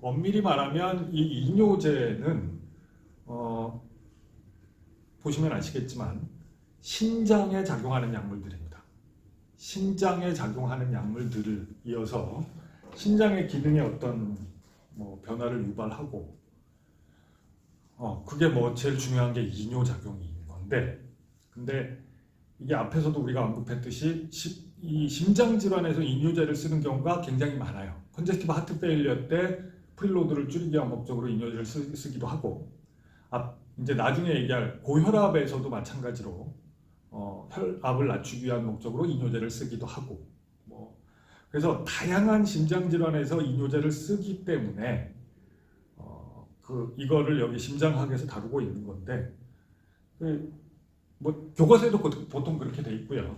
엄밀히 말하면 이 이뇨제는 보시면 아시겠지만 신장에 작용하는 약물들입니다. 신장에 작용하는 약물들을 이어서 신장의 기능에 어떤 변화를 유발하고 그게 제일 중요한 게 이뇨작용인 건데, 근데 이게 앞에서도 우리가 언급했듯이 이 심장질환에서 이뇨제를 쓰는 경우가 굉장히 많아요. 컨제스티브 하트 페일리어 때 프리로드를 줄이기 위한 목적으로 이뇨제를 쓰기도 하고, 이제 나중에 얘기할 고혈압에서도 마찬가지로 혈압을 낮추기 위한 목적으로 이뇨제를 쓰기도 하고, 그래서 다양한 심장질환에서 이뇨제를 쓰기 때문에 이거를 여기 심장학에서 다루고 있는 건데, 교과서에도 보통 그렇게 돼 있고요.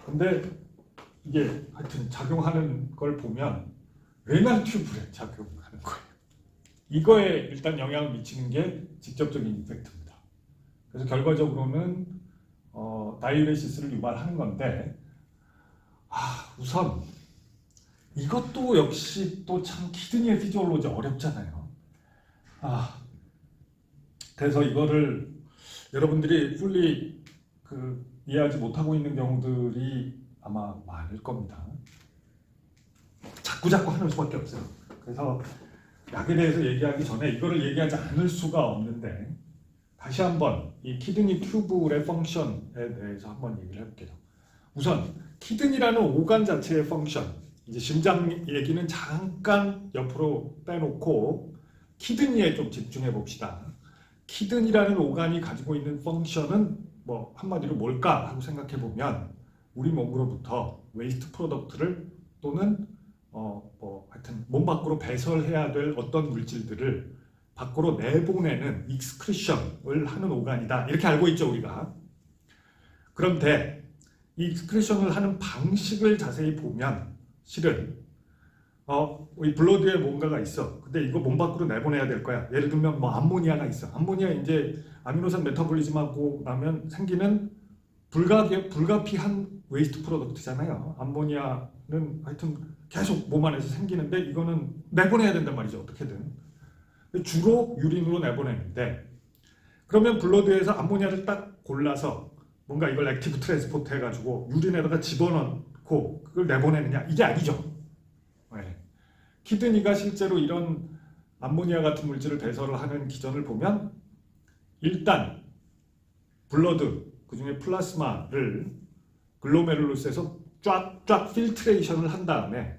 근데 이게 하여튼 작용하는 걸 보면 레날 튜브에 작용하는 거예요. 이거에 일단 영향을 미치는 게 직접적인 임팩트입니다. 그래서 결과적으로는 다이우레시스를 유발하는 건데, 우선 이것도 역시 또 참 키드니의 피지올로지 어렵잖아요. 그래서 이거를 여러분들이 풀리 이해하지 못하고 있는 경우들이 아마 많을 겁니다. 자꾸 하는 수밖에 없어요. 그래서 약에 대해서 얘기하기 전에 이거를 얘기하지 않을 수가 없는데, 다시 한번 이 키드니 튜브의 펑션에 대해서 한번 얘기를 해볼게요. 우선 키드니라는 오간 자체의 펑션, 이제 심장 얘기는 잠깐 옆으로 빼놓고 키드니에 좀 집중해 봅시다. 키드니라는 오간이 가지고 있는 펑션은 한마디로 뭘까 하고 생각해 보면, 우리 몸으로부터 웨이스트 프로덕트를 또는 하여튼 몸 밖으로 배설해야 될 어떤 물질들을 밖으로 내보내는 익스크리션을 하는 오간이다, 이렇게 알고 있죠 우리가. 그런데 이 익스크리션을 하는 방식을 자세히 보면 실은 이 블러드에 뭔가가 있어. 근데 이거 몸 밖으로 내보내야 될 거야. 예를 들면 암모니아가 있어. 암모니아 이제 아미노산 메타볼리즘하고 나면 생기는 불가피한 웨이스트 프로덕트잖아요. 암모니아는 하여튼 계속 몸 안에서 생기는데 이거는 내보내야 된단 말이죠. 어떻게든. 주로 유린으로 내보내는데, 그러면 블러드에서 암모니아를 딱 골라서 뭔가 이걸 액티브 트랜스포트 해가지고 유린에다가 집어넣고 그걸 내보내느냐? 이게 아니죠. 네. 키드니가 실제로 이런 암모니아 같은 물질을 배설을 하는 기전을 보면, 일단 블러드, 그중에 플라스마를 글로메룰루스에서 쫙 필트레이션을 한 다음에,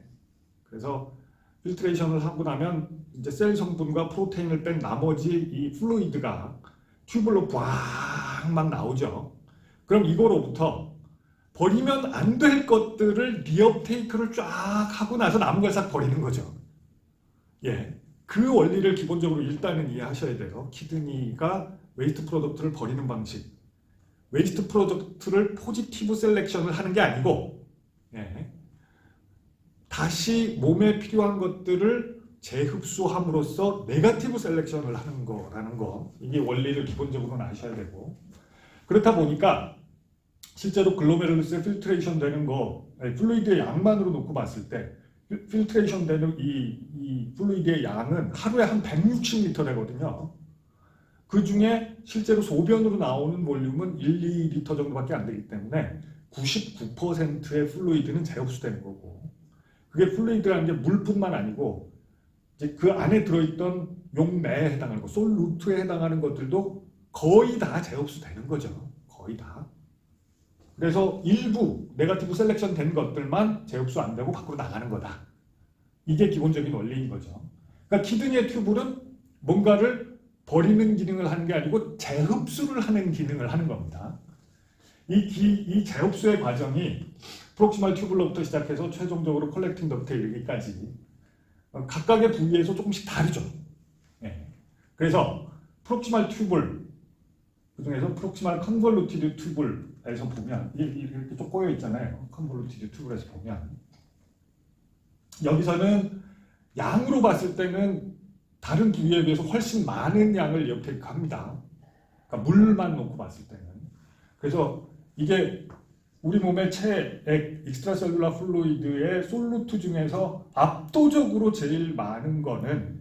그래서 필트레이션을 하고 나면 이제 셀 성분과 프로테인을 뺀 나머지 이 플루이드가 튜블로 쫙 막 나오죠. 그럼 이거로부터 버리면 안 될 것들을 리업테이크를 쫙 하고 나서 남은 걸 싹 버리는 거죠. 예, 그 원리를 기본적으로 일단은 이해하셔야 돼요. 키드니가 웨이스트 프로덕트를 버리는 방식. 웨이스트 프로덕트를 포지티브 셀렉션을 하는 게 아니고, 다시 몸에 필요한 것들을 재흡수함으로써 네거티브 셀렉션을 하는 거라는 거, 이게 원리를 기본적으로는 아셔야 되고, 그렇다 보니까 실제로 글로메룰루스에 필트레이션 되는 거, 플루이드의 양만으로 놓고 봤을 때 필트레이션 되는 이 플루이드의 양은 하루에 한 160리터 되거든요. 그 중에 실제로 소변으로 나오는 볼륨은 1, 2리터 정도밖에 안 되기 때문에 99%의 플루이드는 재흡수되는 거고, 그게 플루이드라는 게 물뿐만 아니고 이제 그 안에 들어있던 용매에 해당하는 거, 솔루트에 해당하는 것들도 거의 다 재흡수되는 거죠. 거의 다. 그래서 일부 네거티브 셀렉션 된 것들만 재흡수 안 되고 밖으로 나가는 거다. 이게 기본적인 원리인 거죠. 그러니까 키드니의 튜블은 뭔가를 버리는 기능을 하는 게 아니고 재흡수를 하는 기능을 하는 겁니다. 이 재흡수의 과정이 프록시말 튜블로부터 시작해서 최종적으로 컬렉팅 덕트에 이르기까지 각각의 부위에서 조금씩 다르죠. 그래서 프록시말 튜블, 그중에서 프록시말 컨볼루티드 튜블에서 보면 이렇게 좀 꼬여 있잖아요. 컨볼루티드 튜블에서 보면 여기서는 양으로 봤을 때는 다른 부위에 비해서 훨씬 많은 양을 리업테이크합니다. 그러니까 물만 놓고 봤을 때는. 그래서 이게 우리 몸의 체액, 익스트라셀룰라 플루이드의 솔루트 중에서 압도적으로 제일 많은 거는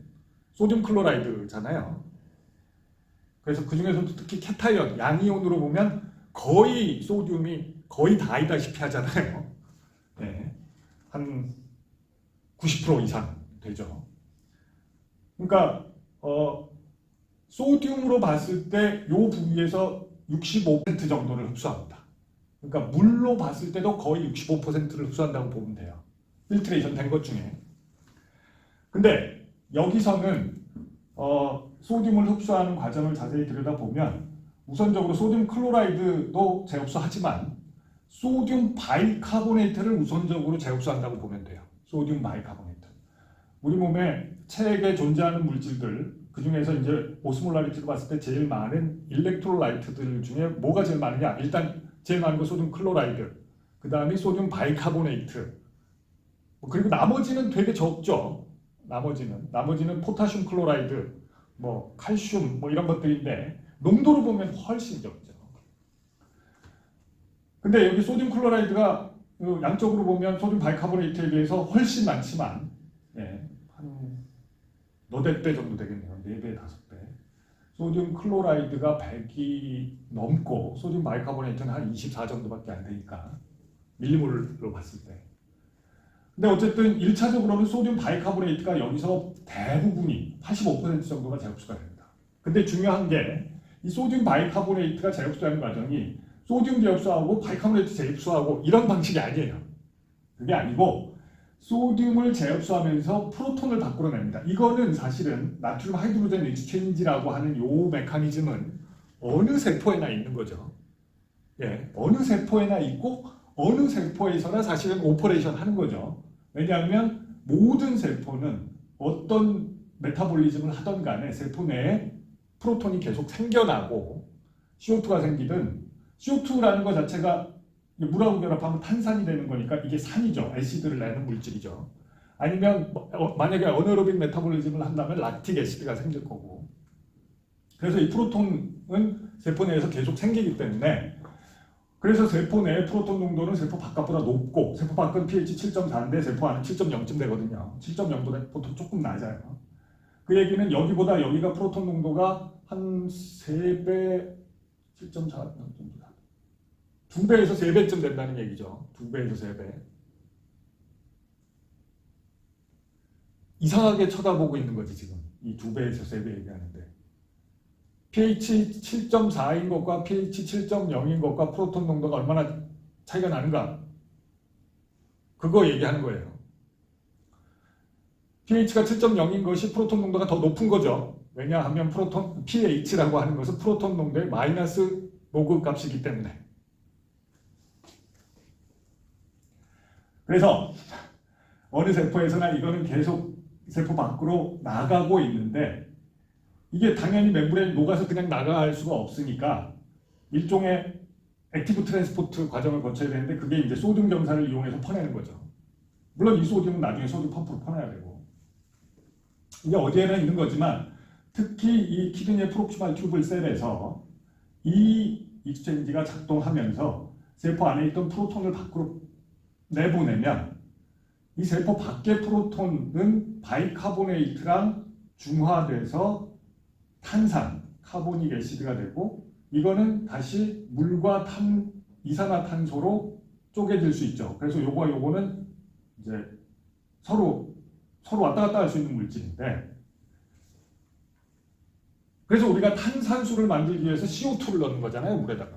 소듐 클로라이드잖아요. 그래서 그 중에서도 특히 캐타이언, 양이온으로 보면 거의 소듐이 거의 다이다시피 하잖아요. 네, 한 90% 이상 되죠. 그러니까 소듐으로 봤을 때 이 부위에서 65% 정도를 흡수합니다. 그러니까 물로 봤을 때도 거의 65%를 흡수한다고 보면 돼요. 필트레이션 된 것 중에. 근데 여기서는 소듐을 흡수하는 과정을 자세히 들여다보면 우선적으로 소듐 클로라이드도 재흡수하지만 소듐 바이카보네이트를 우선적으로 재흡수한다고 보면 돼요. 소듐 바이카보네이트. 우리 몸에 체액에 존재하는 물질들, 그 중에서 이제 오스몰라리티로 봤을 때 제일 많은 일렉트로라이트들 중에 뭐가 제일 많으냐? 일단 제일 많은 건 소듐 클로라이드, 그 다음에 소듐 바이카보네이트, 그리고 나머지는 되게 적죠. 나머지는 포타슘 클로라이드, 뭐 칼슘, 뭐 이런 것들인데 농도로 보면 훨씬 적죠. 근데 여기 소듐 클로라이드가 양적으로 보면 소듐 바이카보네이트에 비해서 훨씬 많지만, 예, 한 너댓 배 정도 되겠네요. 4배, 5배. 소듐 클로라이드가 100이 넘고 소듐 바이카보네이트는 한 24 정도밖에 안 되니까 밀리몰로 봤을 때. 근데 어쨌든 1차적으로는 소듐 바이카보네이트가 여기서 대부분이 85% 정도가 재흡수가 됩니다. 근데 중요한 게 이 소듐 바이카보네이트가 재흡수하는 과정이 소듐 재흡수하고 바이카보네이트 재흡수하고 이런 방식이 아니에요. 그게 아니고 소듐을 재흡수하면서 프로톤을 밖으로 냅니다. 이거는 사실은 나트륨 하이드로젠 익스체인지라고 하는 요 메커니즘은 어느 세포에나 있는 거죠. 예, 어느 세포에나 있고 어느 세포에서나 사실은 오퍼레이션 하는 거죠. 왜냐하면 모든 세포는 어떤 메타볼리즘을 하던 간에 세포 내에 프로톤이 계속 생겨나고 CO2가 생기든 CO2라는 것 자체가 물하고 결합하면 탄산이 되는 거니까 이게 산이죠. 애시드를 내는 물질이죠. 아니면 만약에 어네로빅 메타볼리즘을 한다면 락틱 애시드가 생길 거고. 그래서 이 프로톤은 세포 내에서 계속 생기기 때문에 그래서 세포 내의 프로톤 농도는 세포 바깥보다 높고 세포 밖은 pH 7.4인데 세포 안은 7.0쯤 되거든요. 7.0보다 보통 조금 낮아요. 그 얘기는 여기보다 여기가 프로톤 농도가 한 3배, 7.4 정도다. 2배에서 3배쯤 된다는 얘기죠. 2배에서 3배. 이상하게 쳐다보고 있는 거지 지금. 이 2배에서 3배 얘기하는데. pH 7.4인 것과 pH 7.0인 것과 프로톤 농도가 얼마나 차이가 나는가? 그거 얘기하는 거예요. pH가 7.0인 것이 프로톤 농도가 더 높은 거죠. 왜냐하면 pH라고 하는 것은 프로톤 농도의 마이너스 로그 값이기 때문에. 그래서 어느 세포에서나 이거는 계속 세포 밖으로 나가고 있는데 이게 당연히 멤브레인 녹아서 그냥 나갈 수가 없으니까 일종의 액티브 트랜스포트 과정을 거쳐야 되는데 그게 이제 소듐 경사를 이용해서 퍼내는 거죠. 물론 이 소듐은 나중에 소듐 펌프로 퍼내야 되고 이게 어디에나 있는 거지만 특히 이 키드니의 프록시말 튜블 셀에서 이 익스체인지가 작동하면서 세포 안에 있던 프로톤을 밖으로 내보내면 이 세포 밖의 프로톤은 바이카보네이트랑 중화돼서 탄산, 카보닉 애시드가 되고 이거는 다시 물과 이산화탄소로 쪼개질 수 있죠. 그래서 요거와 요거는 이제 서로 왔다 갔다 할 수 있는 물질인데 그래서 우리가 탄산수를 만들기 위해서 CO2를 넣는 거잖아요, 물에다가.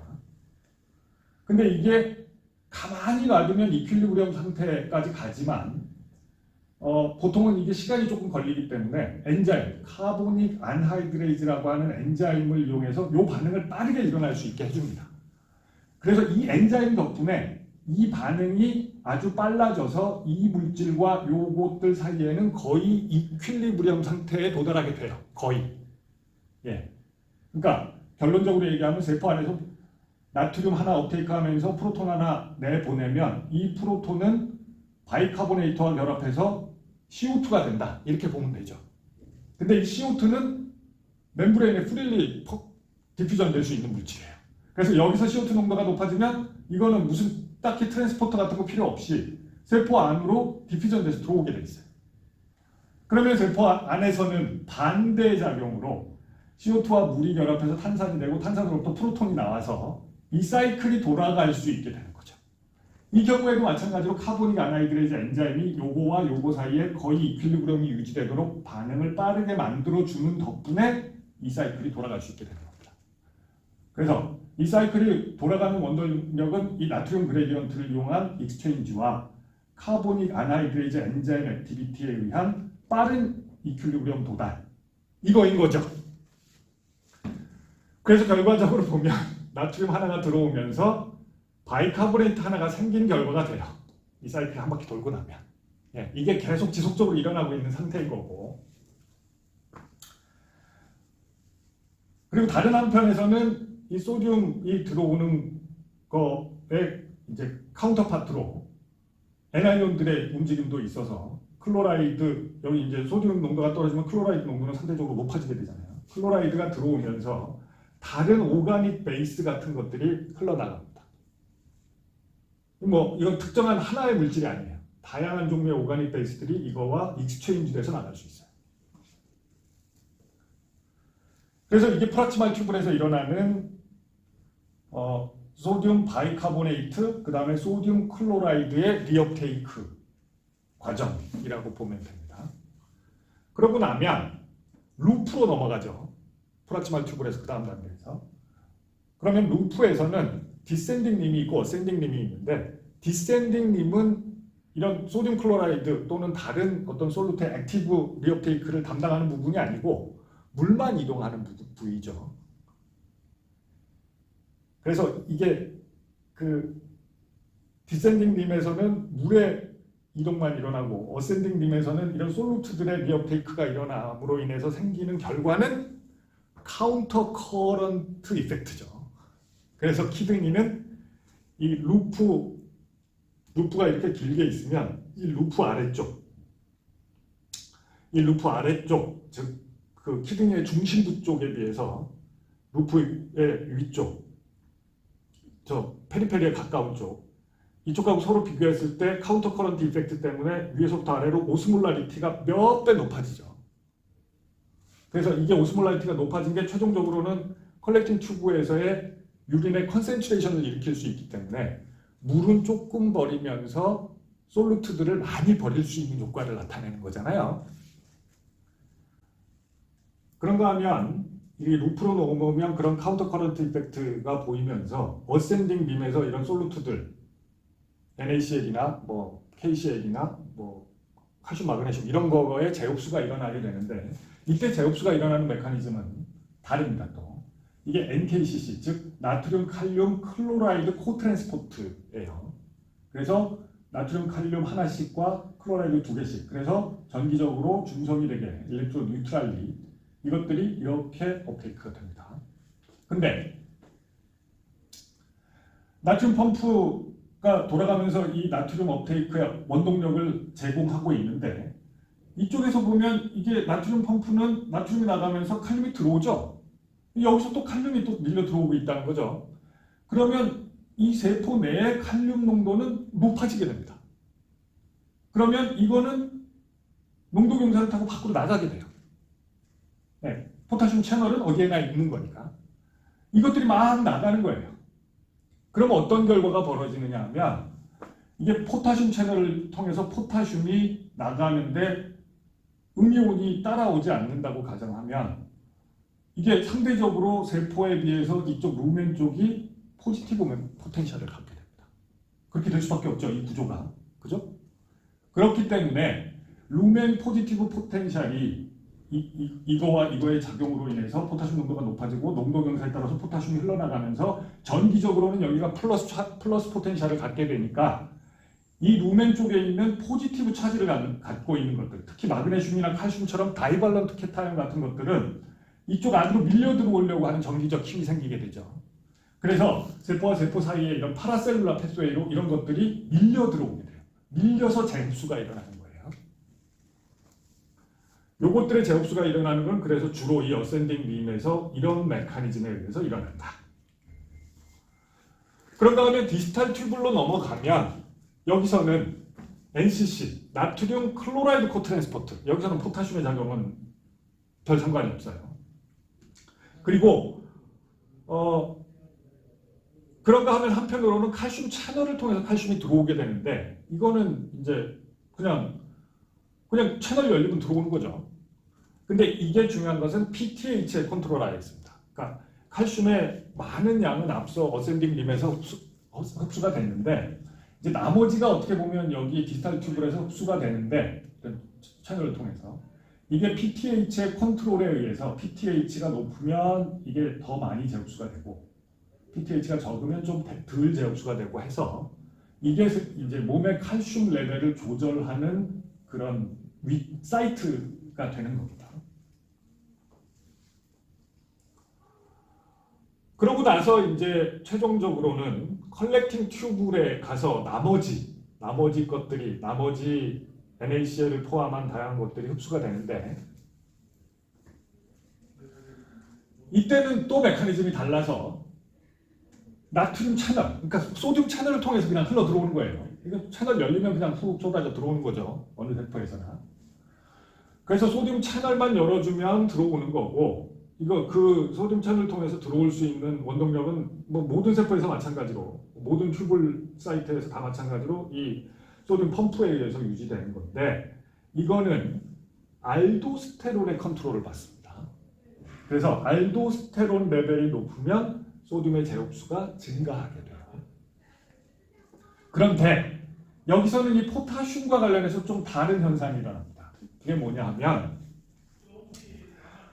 근데 이게 가만히 놔두면 이퀄리브리엄 상태까지 가지만 보통은 이게 시간이 조금 걸리기 때문에 엔자임, 카보닉 안하이드레이즈라고 하는 엔자임을 이용해서 이 반응을 빠르게 일어날 수 있게 해줍니다. 그래서 이 엔자임 덕분에 이 반응이 아주 빨라져서 이 물질과 요것들 사이에는 거의 이퀄리브리엄 상태에 도달하게 돼요. 거의. 예. 그러니까 결론적으로 얘기하면 세포 안에서 나트륨 하나 업테이크하면서 프로톤 하나 내보내면 이 프로톤은 바이카보네이트와 결합해서 CO2가 된다. 이렇게 보면 되죠. 근데 이 CO2는 멤브레인에 프릴리 디퓨전 될 수 있는 물질이에요. 그래서 여기서 CO2 농도가 높아지면 이거는 무슨 딱히 트랜스포터 같은 거 필요 없이 세포 안으로 디퓨전돼서 들어오게 돼 있어요. 그러면 세포 안에서는 반대 작용으로 CO2와 물이 결합해서 탄산이 되고 탄산으로부터 프로톤이 나와서 이 사이클이 돌아갈 수 있게 되는 거죠. 이 경우에도 마찬가지로 카보닉 아나이드레이즈 엔자임이 요거와 요거 사이에 거의 이퀄리브리엄이 유지되도록 반응을 빠르게 만들어주는 덕분에 이 사이클이 돌아갈 수 있게 되는 겁니다. 그래서 이 사이클이 돌아가는 원동력은 이 나트륨 그레디언트를 이용한 익스체인지와 카보닉 아나이드레이즈 엔자임 액티비티에 의한 빠른 이퀄리브리엄 도달, 이거인 거죠. 그래서 결과적으로 보면 나트륨 하나가 들어오면서 바이카보네이트 하나가 생긴 결과가 돼요. 이 사이클이 한 바퀴 돌고 나면. 예, 이게 계속 지속적으로 일어나고 있는 상태인 거고. 그리고 다른 한편에서는 이 소듐이 들어오는 거에 이제 카운터파트로 에나이온들의 움직임도 있어서 클로라이드, 여기 이제 소듐 농도가 떨어지면 클로라이드 농도는 상대적으로 높아지게 되잖아요. 클로라이드가 들어오면서 다른 오가닉 베이스 같은 것들이 흘러나갑니다. 뭐 이건 특정한 하나의 물질이 아니에요. 다양한 종류의 오가닉 베이스들이 이거와 익스체인지 돼서 나갈 수 있어요. 그래서 이게 프락치말 튜블에서 일어나는 소듐 바이카보네이트, 그 다음에 소듐 클로라이드의 리업테이크 과정이라고 보면 됩니다. 그러고 나면 루프로 넘어가죠. 프락치말 튜블에서 그 다음 단계에서. 그러면 루프에서는 디센딩 림이 있고 어센딩 림이 있는데, 디센딩 림은 이런 소듐 클로라이드 또는 다른 어떤 솔루트의 액티브 리업테이크를 담당하는 부분이 아니고 물만 이동하는 부위죠. 그래서 이게 그 디센딩 림에서는 물의 이동만 일어나고 어센딩 림에서는 이런 솔루트들의 리업테이크가 일어남으로 인해서 생기는 결과는 카운터 커런트 이펙트죠. 그래서 키드니는 이 루프가 이렇게 길게 있으면 이 루프 아래쪽, 즉 그 키드니의 중심부 쪽에 비해서 루프의 위쪽, 저 페리페리에 가까운 쪽, 이쪽하고 서로 비교했을 때 카운터 커런트 이펙트 때문에 위에서부터 아래로 오스몰라리티가 몇 배 높아지죠. 그래서 이게 오스몰라리티가 높아진 게 최종적으로는 컬렉팅 튜브에서의 유린의 컨센트레이션을 일으킬 수 있기 때문에 물은 조금 버리면서 솔루트들을 많이 버릴 수 있는 효과를 나타내는 거잖아요. 그런가 하면 이 루프로 넘어오면 그런 카운터 커런트 이펙트가 보이면서 어센딩 빔에서 이런 솔루트들 NaCl이나 뭐 KCl이나 뭐 칼슘 마그네슘 이런 거에 재흡수가 일어나게 되는데, 이때 재흡수가 일어나는 메커니즘은 다릅니다. 또 이게 NKCC, 즉 나트륨 칼륨 클로라이드 코트랜스포트예요. 그래서 나트륨 칼륨 하나씩과 클로라이드 두 개씩, 그래서 전기적으로 중성이 되게 일렉트로 뉴트랄리 이것들이 이렇게 업테이크가 됩니다. 근데 나트륨 펌프가 돌아가면서 이 나트륨 업테이크의 원동력을 제공하고 있는데, 이쪽에서 보면 이게 나트륨 펌프는 나트륨이 나가면서 칼륨이 들어오죠. 여기서 또 칼륨이 또 밀려 들어오고 있다는 거죠. 그러면 이 세포 내의 칼륨 농도는 높아지게 됩니다. 그러면 이거는 농도 경사를 타고 밖으로 나가게 돼요. 네, 포타슘 채널은 어디에나 있는 거니까 이것들이 막 나가는 거예요. 그럼 어떤 결과가 벌어지느냐 하면, 이게 포타슘 채널을 통해서 포타슘이 나가는데 음이온이 따라오지 않는다고 가정하면, 이게 상대적으로 세포에 비해서 이쪽 루멘 쪽이 포지티브 포텐셜을 갖게 됩니다. 그렇게 될 수밖에 없죠, 이 구조가. 그죠? 그렇기 때문에 루멘 포지티브 포텐셜이 이거와 이거의 작용으로 인해서 포타슘 농도가 높아지고 농도 경사에 따라서 포타슘이 흘러나가면서 전기적으로는 여기가 플러스 포텐셜을 갖게 되니까 이 루멘 쪽에 있는 포지티브 차지를 갖고 있는 것들, 특히 마그네슘이나 칼슘처럼 다이발런트 케타이온 같은 것들은 이쪽 안으로 밀려 들어오려고 하는 전기적 힘이 생기게 되죠. 그래서 세포와 세포 사이에 이런 파라셀룰라 패스웨이로 이런 것들이 밀려 들어오게 돼요. 밀려서 재흡수가 일어나는 거예요. 요것들의 재흡수가 일어나는 건 그래서 주로 이 어센딩 빔에서 이런 메커니즘에 의해서 일어난다. 그런가 하면 디지털 튜블로 넘어가면 여기서는 NCC, 나트륨 클로라이드 코트랜스포트, 여기서는 포타슘의 작용은 별 상관이 없어요. 그리고 그런가 하면 한편으로는 칼슘 채널을 통해서 칼슘이 들어오게 되는데 이거는 이제 그냥 채널 열리면 들어오는 거죠. 근데 이게 중요한 것은 PTH의 컨트롤하에 있습니다. 그러니까 칼슘의 많은 양은 앞서 어센딩 림에서 흡수가 됐는데 이제 나머지가 어떻게 보면 여기 디지털 튜브에서 흡수가 되는데 채널을 통해서 이게 PTH의 컨트롤에 의해서 PTH가 높으면 이게 더 많이 재흡수가 되고 PTH가 적으면 좀 덜 재흡수가 되고 해서 이게 이제 몸의 칼슘 레벨을 조절하는 그런 사이트가 되는 겁니다. 그러고 나서 이제 최종적으로는 컬렉팅 튜브에 가서 나머지 것들이 나머지 NaCl을 포함한 다양한 것들이 흡수가 되는데 이때는 또 메커니즘이 달라서 나트륨 채널, 그러니까 소듐 채널을 통해서 그냥 흘러 들어오는 거예요. 이거 채널 열리면 그냥 훅 쏟아져 들어오는 거죠. 어느 세포에서나. 그래서 소듐 채널만 열어주면 들어오는 거고 이거 그 소듐 채널을 통해서 들어올 수 있는 원동력은 뭐 모든 세포에서 마찬가지로 모든 튜블 사이트에서 다 마찬가지로 이 소듐 펌프에 의해서 유지되는 건데 이거는 알도스테론의 컨트롤을 받습니다. 그래서 알도스테론 레벨이 높으면 소듐의 재흡수가 증가하게 돼요. 그런데 여기서는 이 포타슘과 관련해서 좀 다른 현상이 일어납니다. 그게 뭐냐 하면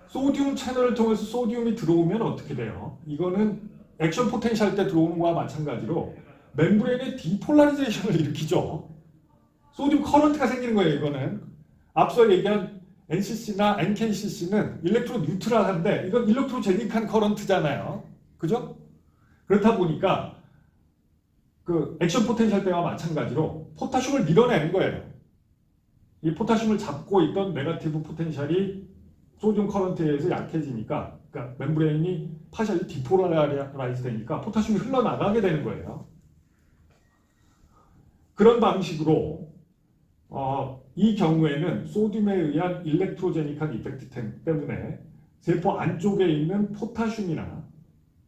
소듐 채널을 통해서 소듐이 들어오면 어떻게 돼요? 이거는 액션 포텐셜 때 들어오는 거와 마찬가지로 멤브레인의 디폴라리제이션을 일으키죠. 소듐 커런트가 생기는 거예요. 이거는 앞서 얘기한 NCC나 NKCC는 일렉트로 뉴트럴한데 이건 일렉트로제닉한 커런트잖아요. 그죠? 그렇다 보니까 그 액션 포텐셜 때와 마찬가지로 포타슘을 밀어내는 거예요. 이 포타슘을 잡고 있던 네거티브 포텐셜이 소듐 커런트에 의해서 약해지니까 그러니까 멤브레인이 파셜리 디폴라라이즈 되니까 포타슘이 흘러나가게 되는 거예요. 그런 방식으로 이 경우에는 소듐에 의한 일렉트로제닉한 이펙트 때문에 세포 안쪽에 있는 포타슘이나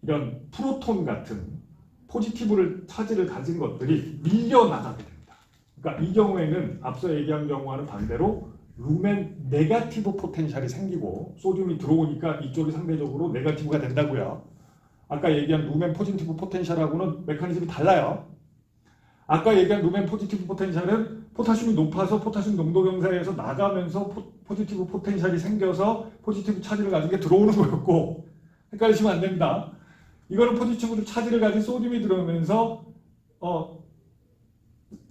이런 프로톤 같은 포지티브를 차지를 가진 것들이 밀려나가게 됩니다. 그러니까 이 경우에는 앞서 얘기한 경우와는 반대로 루멘 네거티브 포텐셜이 생기고 소듐이 들어오니까 이쪽이 상대적으로 네거티브가 된다고요. 아까 얘기한 루멘 포지티브 포텐셜하고는 메커니즘이 달라요. 아까 얘기한 루멘 포지티브 포텐셜은 포타슘이 높아서 포타슘 농도 경사에서 나가면서 포지티브 포텐셜이 생겨서 포지티브 차지를 가진 게 들어오는 거였고 헷갈리시면 안 됩니다. 이거는 포지티브 차지를 가진 소듐이 들어오면서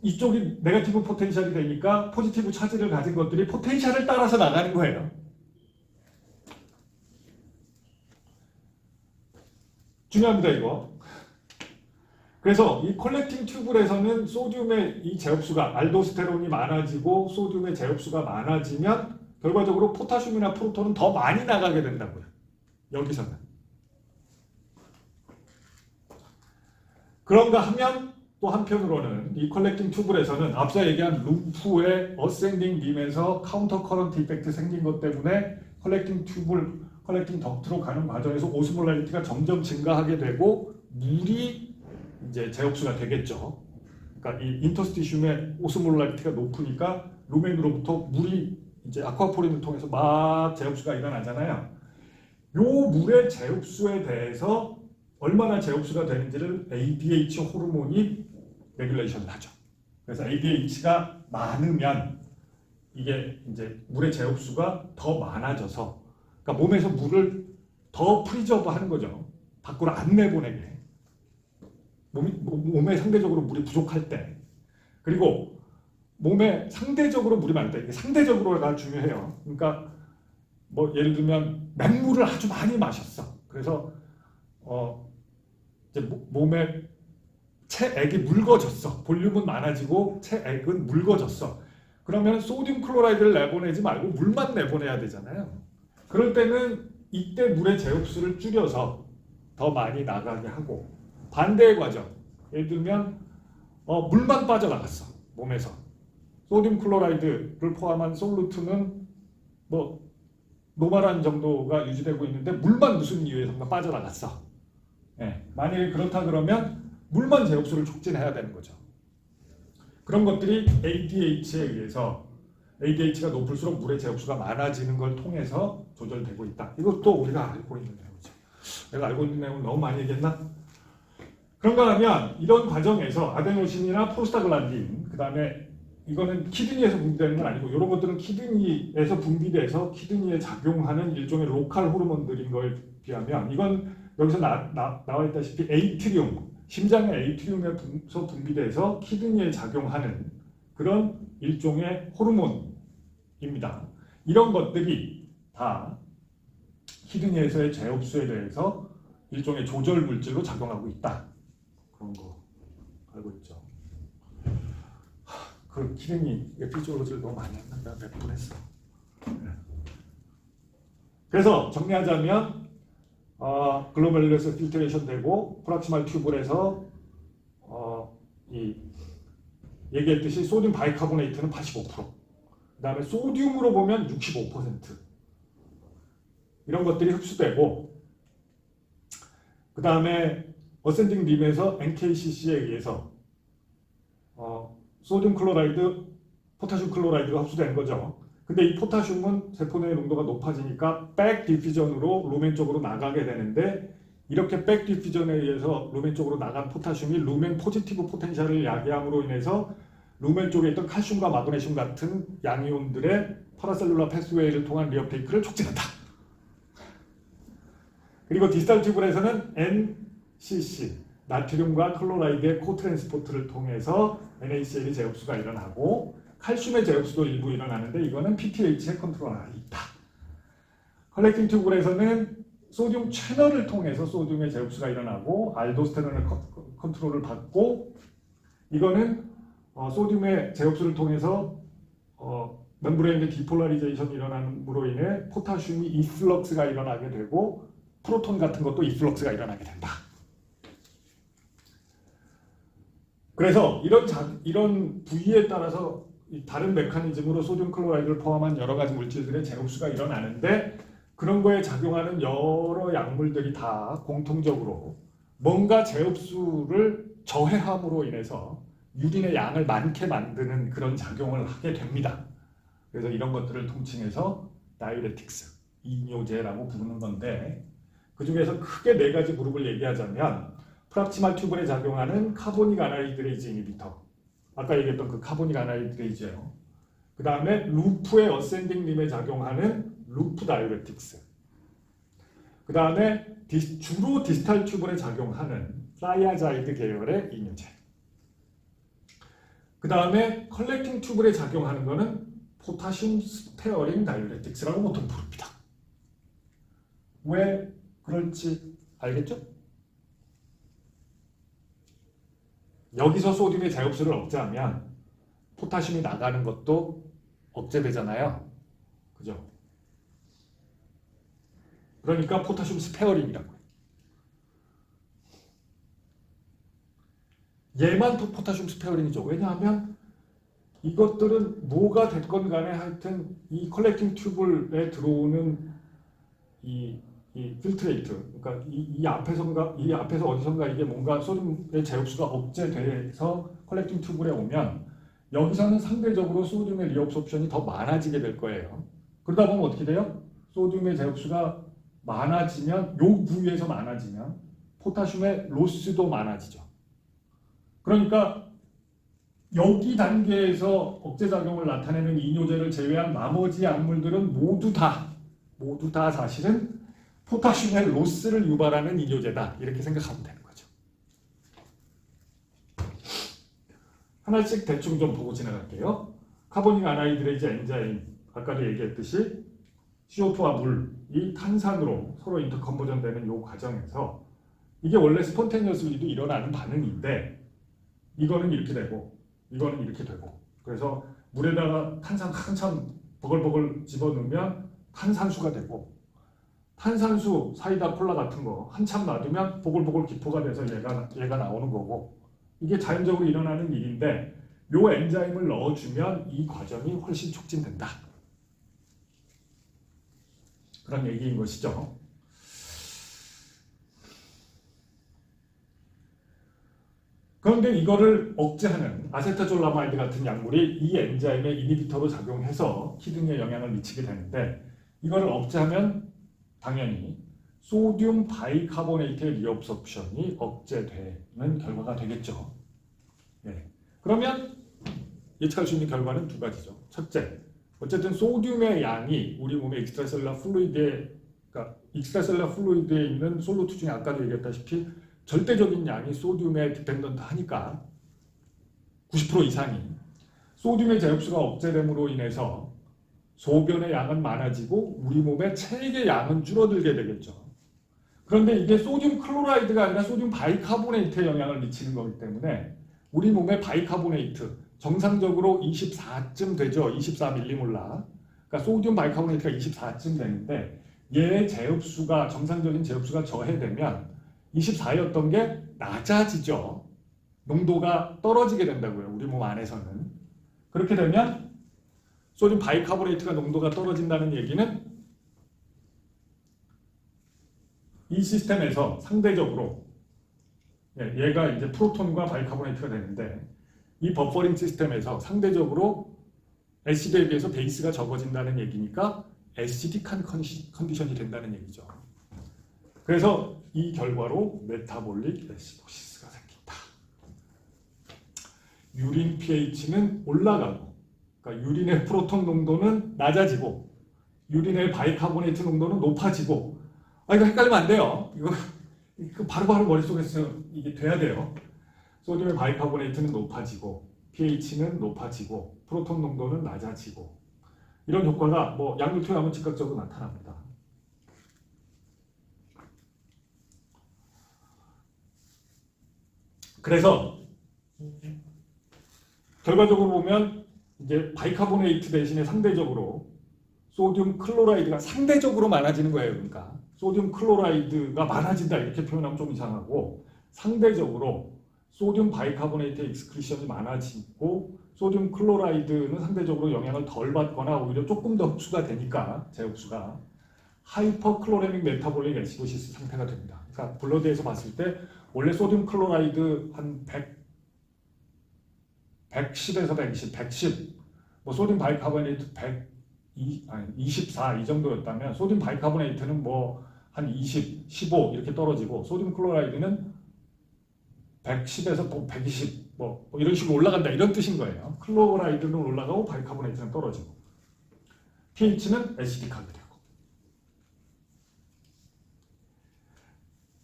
이쪽이 네거티브 포텐셜이 되니까 포지티브 차지를 가진 것들이 포텐셜을 따라서 나가는 거예요. 중요합니다, 이거. 그래서 이 컬렉팅 튜블에서는 소듐의 이 재흡수가 알도스테론이 많아지고 소듐의 재흡수가 많아지면 결과적으로 포타슘이나 프로톤은 더 많이 나가게 된다고요. 여기서는. 그런가 하면 또 한편으로는 이 컬렉팅 튜블에서는 앞서 얘기한 룸프의 어센딩 빔에서 카운터 커런트 이펙트 생긴 것 때문에 컬렉팅 덕트로 가는 과정에서 오스몰라리티가 점점 증가하게 되고 물이 이제 재흡수가 되겠죠. 그러니까 이 인터스티슘의 오스몰라리티가 높으니까 루멘으로부터 물이 이제 아쿠아포린을 통해서 막 재흡수가 일어나잖아요. 요 물의 재흡수에 대해서 얼마나 재흡수가 되는지를 ADH 호르몬이 레귤레이션을 하죠. 그래서 ADH가 많으면 이게 이제 물의 재흡수가 더 많아져서 그러니까 몸에서 물을 더 프리저브하는 거죠. 밖으로 안 내보내게. 몸에 상대적으로 물이 부족할 때. 그리고 몸에 상대적으로 물이 많을 때. 이게 상대적으로가 중요해요. 그러니까 뭐 예를 들면 맹물을 아주 많이 마셨어. 그래서 이제 몸에 체액이 묽어졌어. 볼륨은 많아지고 체액은 묽어졌어. 그러면 소듐 클로라이드를 내보내지 말고 물만 내보내야 되잖아요. 그럴 때는 이때 물의 재흡수를 줄여서 더 많이 나가게 하고 반대의 과정. 예를 들면 물만 빠져나갔어 몸에서. 소듐 클로라이드를 포함한 솔루트는 뭐 노멀한 정도가 유지되고 있는데 물만 무슨 이유에선가 빠져나갔어. 예, 만약에 그렇다 그러면 물만 제흡수를 촉진해야 되는 거죠. 그런 것들이 ADH에 의해서 ADH가 높을수록 물의 제흡수가 많아지는 걸 통해서 조절되고 있다. 이것도 우리가 알고 있는 내용이죠. 내가 알고 있는 내용을 너무 많이 얘기했나? 그런가 하면 이런 과정에서 아데노신이나 프로스타글란딘, 그 다음에 이거는 키드니에서 분비되는 건 아니고 이런 것들은 키드니에서 분비돼서 키드니에 작용하는 일종의 로컬 호르몬들인 거에 비하면 이건 여기서 나와 있다시피 에이트리움, 심장의 에이트리움에서 분비돼서 키드니에 작용하는 그런 일종의 호르몬입니다. 이런 것들이 다 키드니에서의 제흡수에 대해서 일종의 조절 물질로 작용하고 있다. 그런 거 알고 있죠. 그 키드니 에피지올로지를 너무 많이 했나? 내가 몇 분 했어. 그래서 정리하자면 글로메룰러스 필트레이션 되고 프락시말 튜블에서 이 얘기했듯이 소듐 바이카보네이트는 85%, 그 다음에 소듐으로 보면 65% 이런 것들이 흡수되고, 그 다음에 어센딩 림에서 NKCC에 의해서 소듐 클로라이드, 포타슘 클로라이드가 흡수되는 거죠. 근데 이 포타슘은 세포 내 농도가 높아지니까 백 디퓨전으로 루멘 쪽으로 나가게 되는데, 이렇게 백 디퓨전에 의해서 루멘 쪽으로 나간 포타슘이 루멘 포지티브 포텐셜을 야기함으로 인해서 루멘 쪽에 있던 칼슘과 마그네슘 같은 양이온들의 파라셀룰라 패스웨이를 통한 리업테이크를 촉진한다. 그리고 디스탈 튜블에서는 NCC, 나트륨과 클로라이드의 코트랜스포트를 통해서 NaCl이 제흡수가 일어나고 칼슘의 제흡수도 일부 일어나는데 이거는 PTH의 컨트롤이 있다. 컬렉팅 튜블에서는 소듐 채널을 통해서 소듐의 제흡수가 일어나고 알도스테론의 컨트롤을 받고, 이거는 소듐의 제흡수를 통해서 멤브레인의 디폴라리제이션이 일어남으로 인해 포타슘이 이플럭스가 일어나게 되고 프로톤 같은 것도 이플럭스가 일어나게 된다. 그래서 이런 부위에 따라서 다른 메커니즘으로 소듐 클로라이드를 포함한 여러 가지 물질들의 제흡수가 일어나는데, 그런 거에 작용하는 여러 약물들이 다 공통적으로 뭔가 제흡수를 저해함으로 인해서 유린의 양을 많게 만드는 그런 작용을 하게 됩니다. 그래서 이런 것들을 통칭해서 다이레틱스, 이뇨제라고 부르는 건데, 그 중에서 크게 네 가지 그룹을 얘기하자면 프락치말 튜블에 작용하는 카보닉 아나히드레이즈 이니비터, 아까 얘기했던 그 카보닉 아나히드레이즈예요. 그 다음에 루프의 어센딩 림에 작용하는 루프 다이레틱스, 그 다음에 주로 디스탈 튜블에 작용하는 사이아자이드 계열의 이뇨제, 그 다음에 컬렉팅 튜블에 작용하는 거는 포타슘 스페어링 다이레틱스라고 보통 부릅니다. 왜 그럴지 알겠죠? 여기서 소듐의 제흡수를 억제하면 포타슘이 나가는 것도 억제되잖아요. 그죠? 그러니까 포타슘 스페어링이라고 해요. 얘만 포타슘 스페어링이죠. 왜냐하면 이것들은 뭐가 됐건 간에 하여튼 이 컬렉팅 튜블에 들어오는 이 필트레이트, 그러니까 이 앞에서 어디선가 이게 뭔가 소듐의 제흡수가 억제돼서 컬렉팅 튜블에 오면 여기서는 상대적으로 소듐의 리업소션이 더 많아지게 될 거예요. 그러다 보면 어떻게 돼요? 소듐의 제흡수가 많아지면, 요 부위에서 많아지면 포타슘의 로스도 많아지죠. 그러니까 여기 단계에서 억제작용을 나타내는 이뇨제를 제외한 나머지 약물들은 모두 다 사실은 포타슘의 로스를 유발하는 이뇨제다, 이렇게 생각하면 되는 거죠. 하나씩 대충 좀 보고 지나갈게요. 카보닉 아나히드레이즈 엔자임, 아까도 얘기했듯이 CO2와 물이 탄산으로 서로 인터컨버전 되는 이 과정에서 이게 원래 스폰테니어스리도 일어나는 반응인데, 이거는 이렇게 되고 이거는 이렇게 되고, 그래서 물에다가 탄산 한참 버글버글 집어넣으면 탄산수가 되고, 탄산수 사이다 콜라 같은 거 한참 놔두면 보글보글 기포가 돼서 얘가 나오는 거고, 이게 자연적으로 일어나는 일인데 요 엔자임을 넣어주면 이 과정이 훨씬 촉진된다. 그런 얘기인 것이죠. 그런데 이거를 억제하는 아세타졸라마이드 같은 약물이 이 엔자임의 이니비터로 작용해서 키드니에 영향을 미치게 되는데 이거를 억제하면 당연히 소듐 바이카보네이트의 리업소프션이 억제되는 결과가 되겠죠. 네. 그러면 예측할 수 있는 결과는 두 가지죠. 첫째, 어쨌든 소듐의 양이 우리 몸의 익스트라셀룰라 플루이드에, 그러니까 익스트라셀룰라 플루이드에 있는 솔루트 중에 아까도 얘기했다시피 절대적인 양이 소듐에 디펜던트 하니까 90% 이상이 소듐의 제흡수가 억제됨으로 인해서 소변의 양은 많아지고 우리 몸의 체액의 양은 줄어들게 되겠죠. 그런데 이게 소듐 클로라이드가 아니라 소듐 바이카보네이트에 영향을 미치는 거기 때문에 우리 몸의 바이카보네이트 정상적으로 24쯤 되죠. 24밀리몰라. 그러니까 소듐 바이카보네이트가 24쯤 되는데 얘의 제흡수가 정상적인 제흡수가 저해되면 24였던 게 낮아지죠. 농도가 떨어지게 된다고요. 우리 몸 안에서는. 그렇게 되면 소듐 바이카보네이트가 농도가 떨어진다는 얘기는 이 시스템에서 상대적으로 얘가 이제 프로톤과 바이카보네이트가 되는데 이 버퍼링 시스템에서 상대적으로 애시드에 비해서 베이스가 적어진다는 얘기니까 애시딕한 컨디션이 된다는 얘기죠. 그래서 이 결과로 메타볼릭 애시도시스가 생긴다. 유린 pH는 올라가고, 그러니까 유린의 프로톤 농도는 낮아지고, 유린의 바이카보네이트 농도는 높아지고, 이거 헷갈리면 안 돼요. 이거 바로바로 머릿속에서 이게 돼야 돼요. 소듐의 바이카보네이트는 높아지고, pH는 높아지고, 프로톤 농도는 낮아지고, 이런 효과가 뭐 약물 투여하면 즉각적으로 나타납니다. 그래서 결과적으로 보면 이제 바이카보네이트 대신에 상대적으로 소듐 클로라이드가 상대적으로 많아지는 거예요. 그러니까 소듐 클로라이드가 많아진다 이렇게 표현하면 좀 이상하고 상대적으로 소듐 바이카보네이트의 익스크리션이 많아지고 소듐 클로라이드는 상대적으로 영향을 덜 받거나 오히려 조금 더 흡수가 되니까 재흡수가 하이퍼클로레믹 메타볼릭 애시도시스 상태가 됩니다. 그러니까 블러드에서 봤을 때 원래 소듐 클로라이드 한 110에서 110, 뭐 소듐 바이카보네이트 24 이 정도였다면 소듐 바이카보네이트는 뭐 한 20, 15 이렇게 떨어지고 소듐 클로라이드는 110에서 120 뭐 이런 식으로 올라간다 이런 뜻인 거예요. 클로라이드는 올라가고 바이카보네이트는 떨어지고 pH는 애시딕하게 되고.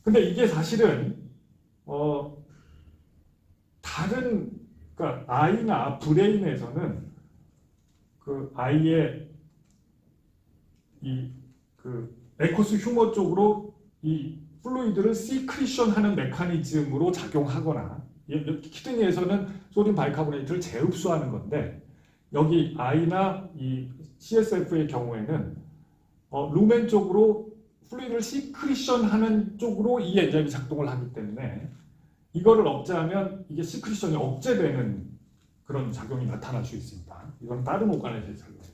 근데 이게 사실은 다른 그러니까 아이나 브레인에서는 그 아이의 그 에코스 휴머 쪽으로 이 플루이드를 시크리션하는 메커니즘으로 작용하거나 키드니에서는 소듐 바이카보네이트를 재흡수하는 건데 여기 아이나 이 CSF의 경우에는 루멘 쪽으로 플루이드를 시크리션하는 쪽으로 이 엔자임이 작동을 하기 때문에 이거를 억제하면 이게 시크리션이 억제되는 그런 작용이 나타날 수 있습니다. 이건 다른 오간에서의 작용이죠.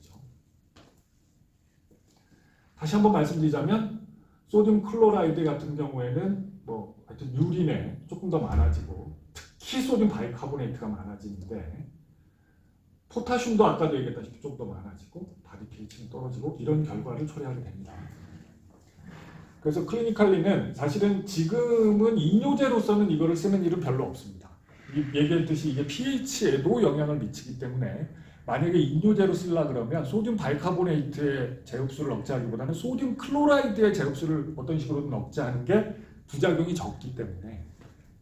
다시 한번 말씀드리자면 소듐 클로라이드 같은 경우에는 뭐 하여튼 유린에 조금 더 많아지고 특히 소듐 바이카보네이트가 많아지는데 포타슘도 아까도 얘기했다시피 조금 더 많아지고 바디 pH는 떨어지고 이런 결과를 초래하게 됩니다. 그래서 클리니컬리는 사실은 지금은 이뇨제로서는 이거를 쓰는 일은 별로 없습니다. 얘기했듯이 이게 pH에도 영향을 미치기 때문에 만약에 이뇨제로 쓰려 그러면 소듐 바이카보네이트의 재흡수를 억제하기보다는 소듐 클로라이드의 재흡수를 어떤 식으로든 억제하는 게 부작용이 적기 때문에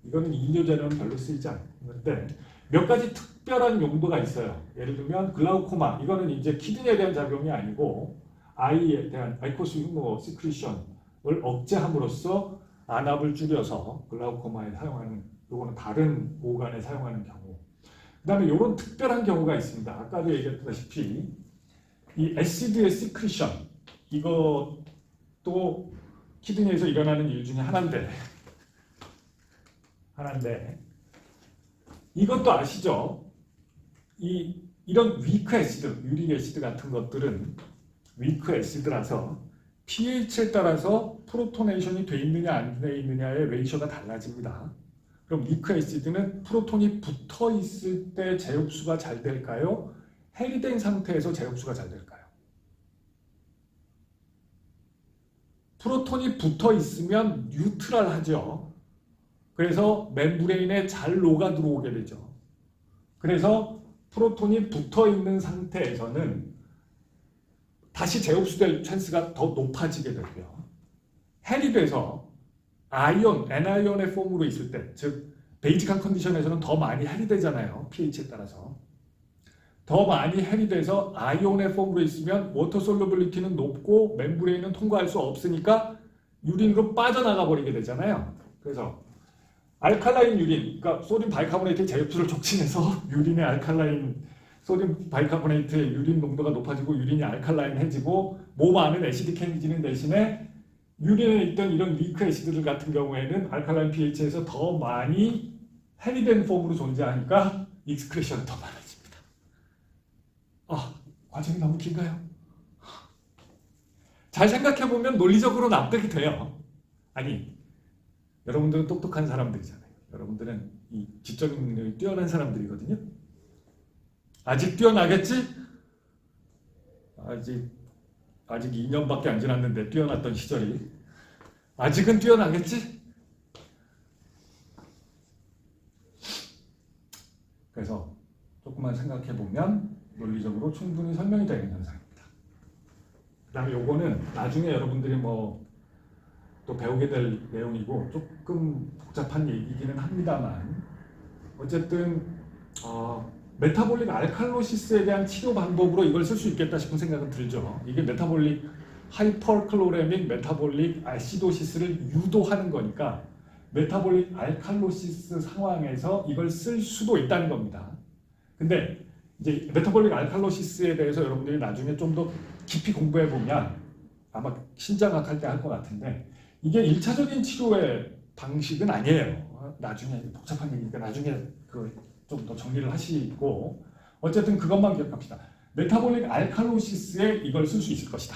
이거는 이뇨제로는 별로 쓰이지 않는데 몇 가지 특별한 용도가 있어요. 예를 들면 글라우코마, 이거는 이제 키드니에 대한 작용이 아니고 아이에 대한 아이코스 휴머 시크리션을 억제함으로써 안압을 줄여서 글라우코마에 사용하는, 이거는 다른 오간에 사용하는 경우. 그 다음에 이런 특별한 경우가 있습니다. 아까도 얘기했다시피 이 애시드의 시크리션, 이것도 키드니에서 일어나는 일 중에 하나인데 이것도 아시죠? 이런 위크 애시드, 유릭 애시드 같은 것들은 위크 애시드라서 pH에 따라서 프로토네이션이 돼 있느냐 안 돼 있느냐의 레이셔가 달라집니다. 그럼 위크 애시드는 프로톤이 붙어 있을 때 재흡수가 잘 될까요? 해리된 상태에서 재흡수가 잘 될까요? 프로톤이 붙어 있으면 뉴트럴하죠. 그래서 멤브레인에 잘 녹아 들어오게 되죠. 그래서 프로톤이 붙어 있는 상태에서는 다시 재흡수될 찬스가 더 높아지게 되고요. 해리돼서 아이온, N아이온의 폼으로 있을 때, 즉 베이직한 컨디션에서는 더 많이 해리되잖아요. pH에 따라서. 더 많이 해리돼서 아이온의 폼으로 있으면 워터 솔루빌리티는 높고 멤브레인은 통과할 수 없으니까 유린으로 빠져나가 버리게 되잖아요. 그래서 알칼라인 유린, 그러니까 소듐 바이카보네이트의 재흡수를 촉진해서 유린의 알칼라인, 소듐 바이카보네이트의 유린 농도가 높아지고 유린이 알칼라인해지고 몸 안은 애시드해지는 대신에 유린에 있던 이런 위크 애시드들 같은 경우에는 알칼라인 pH에서 더 많이 해리된 폼으로 존재하니까 익스크레션이 더 많아집니다. 과정이 너무 긴가요? 잘 생각해보면 논리적으로 납득이 돼요. 아니, 여러분들은 똑똑한 사람들이잖아요. 여러분들은 이 지적인 능력이 뛰어난 사람들이거든요. 아직 뛰어나겠지? 아직 2년밖에 안 지났는데 뛰어났던 시절이. 아직은 뛰어나겠지? 그래서 조금만 생각해보면 논리적으로 충분히 설명이 되는 현상입니다. 그 다음에 요거는 나중에 여러분들이 또 배우게 될 내용이고 조금 복잡한 얘기기는 합니다만 어쨌든 메타볼릭 알칼로시스에 대한 치료 방법으로 이걸 쓸 수 있겠다 싶은 생각은 들죠. 이게 메타볼릭 하이퍼클로레믹 메타볼릭 아시도시스를 유도하는 거니까 메타볼릭 알칼로시스 상황에서 이걸 쓸 수도 있다는 겁니다. 근데 이제 메타볼릭 알칼로시스에 대해서 여러분들이 나중에 좀 더 깊이 공부해 보면 아마 신장학 할 때 할 것 같은데 이게 1차적인 치료의 방식은 아니에요. 나중에 복잡한 얘기니까 나중에 좀 더 정리를 하시고 어쨌든 그것만 기억합시다. 메타볼릭 알칼로시스에 이걸 쓸 수 있을 것이다.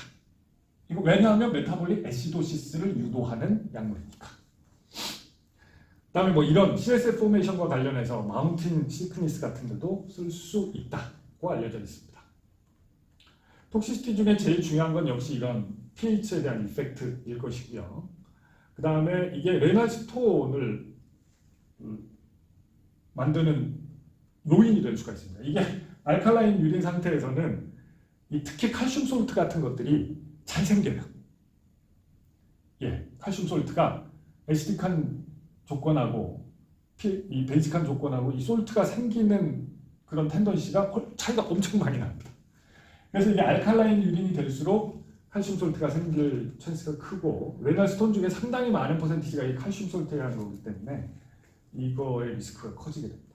이거 왜냐하면 메타볼릭 애시도시스를 유도하는 약물이니까. 그 다음에 이런 CSF 포메이션과 관련해서 마운틴 시크니스 같은 데도 쓸 수 있다고 알려져 있습니다. 톡시시티 중에 제일 중요한 건 역시 이런 pH에 대한 이펙트일 것이고요. 그 다음에 이게 레날스톤을 만드는 요인이 될 수가 있습니다. 이게 알칼라인 유린 상태에서는 특히 칼슘 솔트 같은 것들이 잘 생겨요. 칼슘 솔트가 애시딕한 조건하고 이 베이직한 조건하고 이 솔트가 생기는 그런 텐던시가 차이가 엄청 많이 납니다. 그래서 이게 알칼라인 유린이 될수록 칼슘 솔트가 생길 찬스가 크고 레날스톤 중에 상당히 많은 퍼센티지가 이 칼슘 솔트라는 거기 때문에 이거의 리스크가 커지게 됩니다.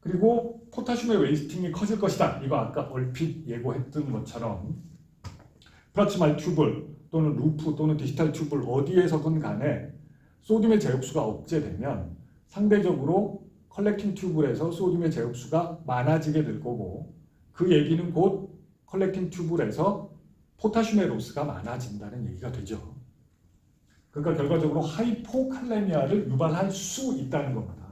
그리고 포타슘의 웨이스팅이 커질 것이다. 이거 아까 얼핏 예고했던 것처럼 프라치말 튜블 또는 루프 또는 디지털 튜블 어디에서든 간에 소듐의 재흡수가 억제되면 상대적으로 컬렉팅 튜블에서 소듐의 재흡수가 많아지게 될 거고 그 얘기는 곧 컬렉팅 튜블에서 포타슘의 로스가 많아진다는 얘기가 되죠. 그러니까 결과적으로 하이포칼레미아를 유발할 수 있다는 겁니다.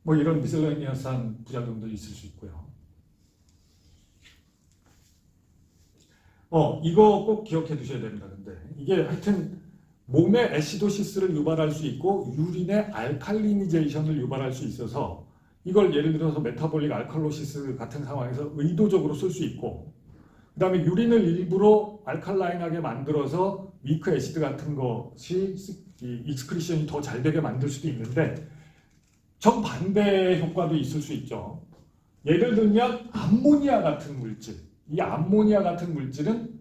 이런 미셀레니어스한 부작용도 있을 수 있고요. 이거 꼭 기억해 두셔야 됩니다. 근데 이게 하여튼 몸의 애시도시스를 유발할 수 있고 유린의 알칼리니제이션을 유발할 수 있어서 이걸 예를 들어서 메타볼릭 알칼로시스 같은 상황에서 의도적으로 쓸 수 있고 그 다음에 유린을 일부러 알칼라인하게 만들어서 위크 애시드 같은 것이 익스크리션이 더 잘 되게 만들 수도 있는데 정반대 효과도 있을 수 있죠. 예를 들면 암모니아 같은 물질, 이 암모니아 같은 물질은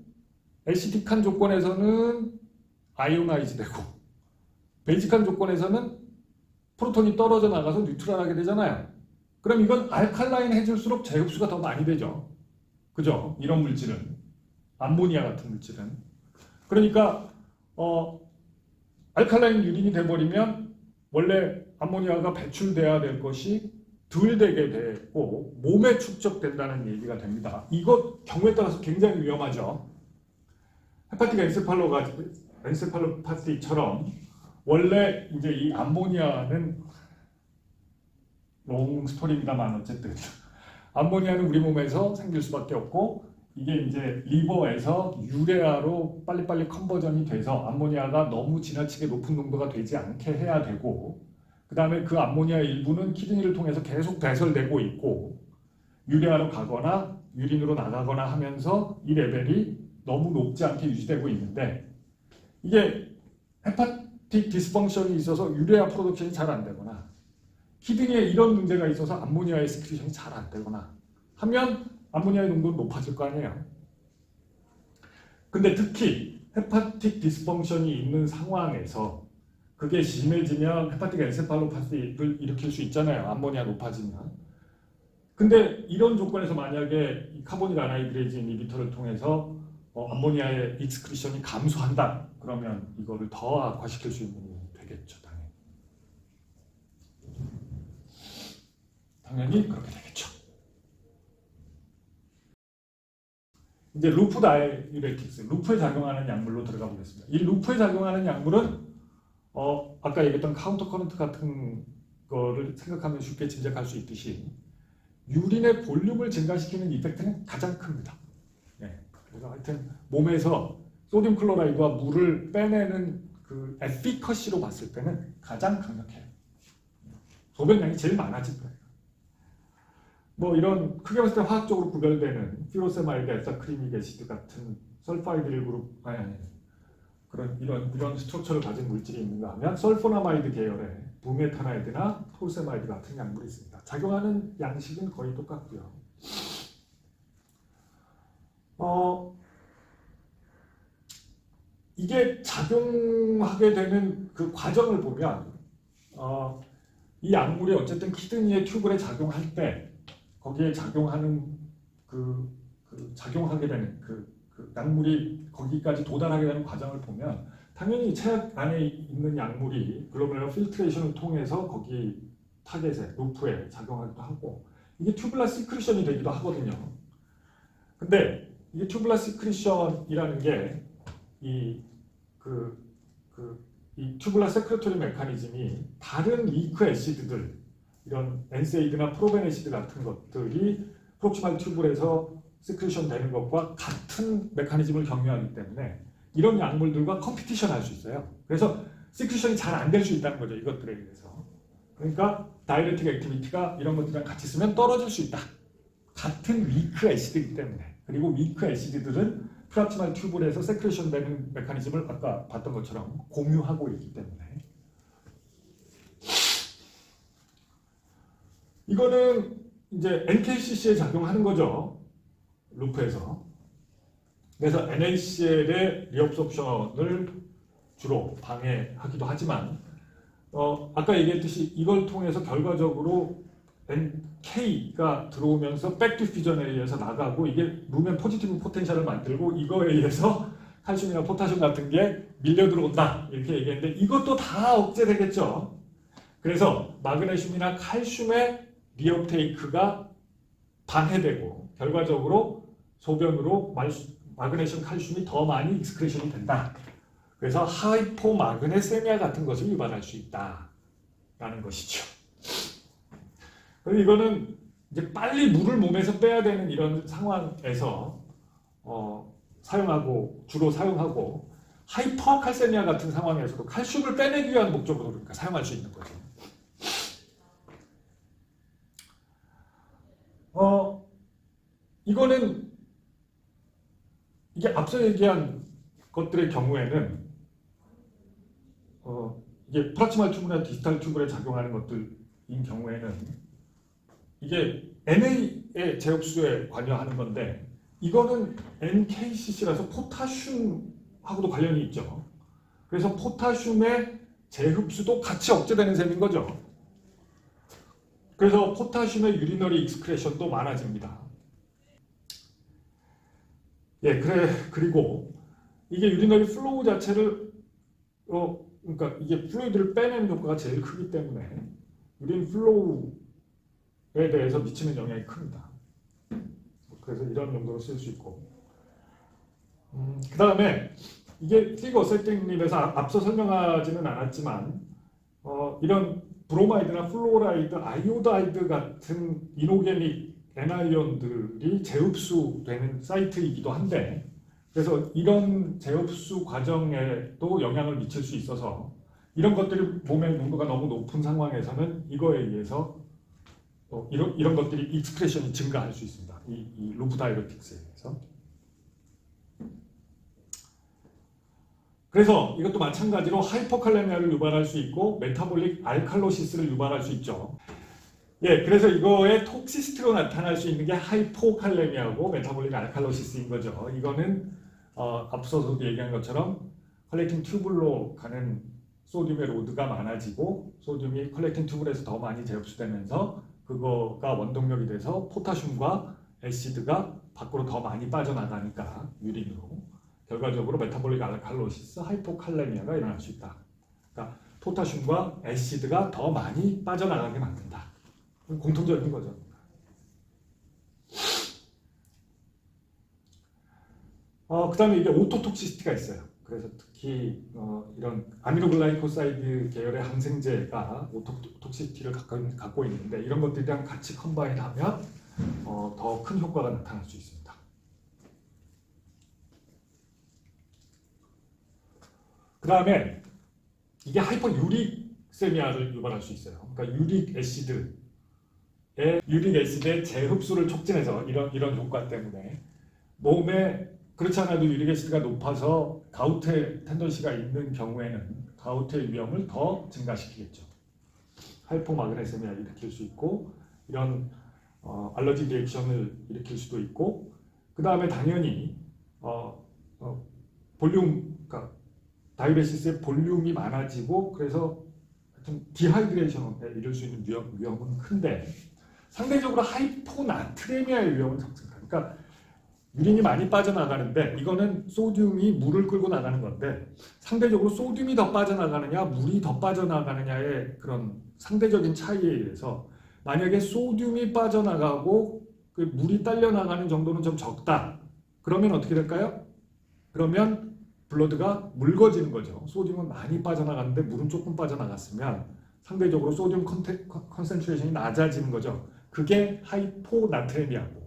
애시딕한 조건에서는 아이오나이즈 되고 베이직한 조건에서는 프로톤이 떨어져 나가서 뉴트럴하게 되잖아요. 그럼 이건 알칼라인 해질수록 재흡수가 더 많이 되죠. 그죠? 이런 물질은 암모니아 같은 물질은 그러니까 알칼라인 유린이 돼버리면 원래 암모니아가 배출돼야 될 것이 덜 되게 되고 몸에 축적된다는 얘기가 됩니다. 이것 경우에 따라서 굉장히 위험하죠. 헤파틱 엔세팔로파티처럼 원래 이제 이 암모니아는 롱 스토리입니다만 어쨌든 암모니아는 우리 몸에서 생길 수밖에 없고 이게 이제 리버에서 유레아로 빨리빨리 컨버전이 돼서 암모니아가 너무 지나치게 높은 농도가 되지 않게 해야 되고 그 다음에 그 암모니아 일부는 키드니를 통해서 계속 배설되고 있고 유레아로 가거나 유린으로 나가거나 하면서 이 레벨이 너무 높지 않게 유지되고 있는데 이게 헤파틱 디스펑션이 있어서 유레아 프로덕션이 잘 안 되거나 키드니에 이런 문제가 있어서 암모니아의 스크리션이 잘 안 되거나 하면 암모니아의 농도는 높아질 거 아니에요. 근데 특히 헤파틱 디스펑션이 있는 상황에서 그게 심해지면 헤파틱 엔세팔로파티를 일으킬 수 있잖아요. 암모니아 높아지면. 근데 이런 조건에서 만약에 이 카보닉 아나이드레이즈 이니비터를 통해서 암모니아의 익스크리션이 감소한다. 그러면 이거를 더 악화시킬 수 있는 일이 되겠죠. 당연히 그렇게 되겠죠. 이제 루프 다이유레틱스, 루프에 작용하는 약물로 들어가 보겠습니다. 이 루프에 작용하는 약물은 아까 얘기했던 카운터 커런트 같은 거를 생각하면 쉽게 짐작할 수 있듯이 유린의 볼륨을 증가시키는 이펙트는 가장 큽니다. 네. 그래서 하여튼 몸에서 소듐 클로라이드와 물을 빼내는 그 에피커시로 봤을 때는 가장 강력해요. 소변량이 제일 많아질 거예요. 뭐 이런 크게 봤을 때 화학적으로 구별되는 피로세마이드, 에사크리믹 애시드 같은 설파이드릴 그룹 그런 이런 스트럭처를 가진 물질이 있는가 하면 설포나마이드 계열의 부메타나이드나 토르세마이드 같은 약물이 있습니다. 작용하는 양식은 거의 똑같고요. 이게 작용하게 되는 그 과정을 보면 이 약물이 어쨌든 키드니의 튜브에 작용할 때 거기에 작용하는 작용하게 되는 그 약물이 거기까지 도달하게 되는 과정을 보면 당연히 체약 안에 있는 약물이 글로메룰 필트레이션을 통해서 거기 타겟에 루프에 작용하기도 하고 이게 튜블라 시크리션이 되기도 하거든요. 근데 이게 튜블라 시크리션이라는 게 이 튜블라 세크레토리 메커니즘이 다른 위크 애시드들 이런 엔세이드나 프로벤 애시드 같은 것들이 프록시말 튜블에서 시크리션 되는 것과 같은 메커니즘을 경유하기 때문에 이런 약물들과 컴피티션 할 수 있어요. 그래서 시크리션이 잘 안 될 수 있다는 거죠. 이것들에 의해서. 그러니까 다이레틱 액티비티가 이런 것들이랑 같이 쓰면 떨어질 수 있다. 같은 위크 애시드이기 때문에. 그리고 위크 애시드들은 프록시말 튜블에서 시크리션 되는 메커니즘을 아까 봤던 것처럼 공유하고 있기 때문에 이거는 이제 NKCC에 작용하는 거죠. 루프에서. 그래서 NaCl의 리업소션을 주로 방해하기도 하지만 아까 얘기했듯이 이걸 통해서 결과적으로 NK가 들어오면서 백디퓨전에 의해서 나가고 이게 루멘 포지티브 포텐셜을 만들고 이거에 의해서 칼슘이나 포타슘 같은 게 밀려 들어온다 이렇게 얘기했는데 이것도 다 억제되겠죠. 그래서 마그네슘이나 칼슘의 리업테이크가 방해되고 결과적으로 소변으로 마그네슘, 칼슘이 더 많이 익스크레션이 된다. 그래서 하이포마그네세미아 같은 것을 유발할 수 있다라는 것이죠. 그리고 이거는 이제 빨리 물을 몸에서 빼야 되는 이런 상황에서 주로 사용하고 하이퍼칼세미아 같은 상황에서도 칼슘을 빼내기 위한 목적으로 그러니까 사용할 수 있는 거죠. 이거는 이게 앞서 얘기한 것들의 경우에는 이게 프락치말 튜브나 디지털 튜브에 작용하는 것들인 경우에는 이게 NA의 제흡수에 관여하는 건데 이거는 NKCC라서 포타슘하고도 관련이 있죠. 그래서 포타슘의 재흡수도 같이 억제되는 셈인 거죠. 그래서 포타슘의 유리너리 익스크레션도 많아집니다. 그리고 이게 유리너리 플로우 자체를 그러니까 이게 플루이드를 빼내는 효과가 제일 크기 때문에 유린 플로우에 대해서 미치는 영향이 큽니다. 그래서 이런 용도로 쓸 수 있고, 그 다음에 이게 피그 어세팅립에서 앞서 설명하지는 않았지만 이런 브로마이드나 플로라이드, 아이오다이드 같은 이노게닉 애나이온들이 재흡수되는 사이트이기도 한데, 그래서 이런 재흡수 과정에도 영향을 미칠 수 있어서 이런 것들이 몸의 농도가 너무 높은 상황에서는 이거에 의해서 이런 것들이 익스프레션이 증가할 수 있습니다. 이 루프 다이어틱스에 의해서. 그래서 이것도 마찬가지로 하이퍼칼레미아를 유발할 수 있고 메타볼릭 알칼로시스를 유발할 수 있죠. 예, 그래서 이거의 톡시스트로 나타날 수 있는 게 하이포칼레미아고 메타볼릭 알칼로시스인 거죠. 이거는 앞서서도 얘기한 것처럼 컬렉팅 튜블로 가는 소듐의 로드가 많아지고 소듐이 컬렉팅 튜블에서 더 많이 재흡수되면서 그거가 원동력이 돼서 포타슘과 애시드가 밖으로 더 많이 빠져나가니까 유린으로 결과적으로 메타볼릭 알칼로시스, 하이포칼레미아가 일어날 수 있다. 그러니까 포타슘과 애시드가 더 많이 빠져나가게 만든다. 공통적인 거죠. 그 다음에 이게 오토톡시시티가 있어요. 그래서 특히 이런 아미노글라이코사이드 계열의 항생제가 오토톡시시티를 갖고 있는데 이런 것들이랑 같이 컴바인하면 더 큰 효과가 나타날 수 있습니다. 그 다음에 이게 하이퍼유릭세미아를 유발할 수 있어요. 그러니까 유릭 애시드의 재흡수를 촉진해서 이런 효과 때문에 몸에 그렇지 않아도 유릭 애시드가 높아서 가우트 텐던시가 있는 경우에는 가우트의 위험을 더 증가시키겠죠. 하이포마그네세미아를 일으킬 수 있고 이런 알러지 리액션을 일으킬 수도 있고 그 다음에 당연히 볼륨, 그러니까 다이베시스의 볼륨이 많아지고 그래서 디하이드레이션에 이를 수 있는 위험은 큰데 상대적으로 하이포나트레미아의 위험은 적습니다. 그러니까 유린이 많이 빠져나가는데 이거는 소듐이 물을 끌고 나가는 건데 상대적으로 소듐이 더 빠져나가느냐 물이 더 빠져나가느냐의 그런 상대적인 차이에 의해서 만약에 소듐이 빠져나가고 그 물이 딸려나가는 정도는 좀 적다. 그러면 어떻게 될까요? 그러면 블러드가 묽어지는 거죠. 소듐은 많이 빠져나갔는데 물은 조금 빠져나갔으면 상대적으로 소듐 컨센트레이션이 낮아지는 거죠. 그게 하이포나트레미아고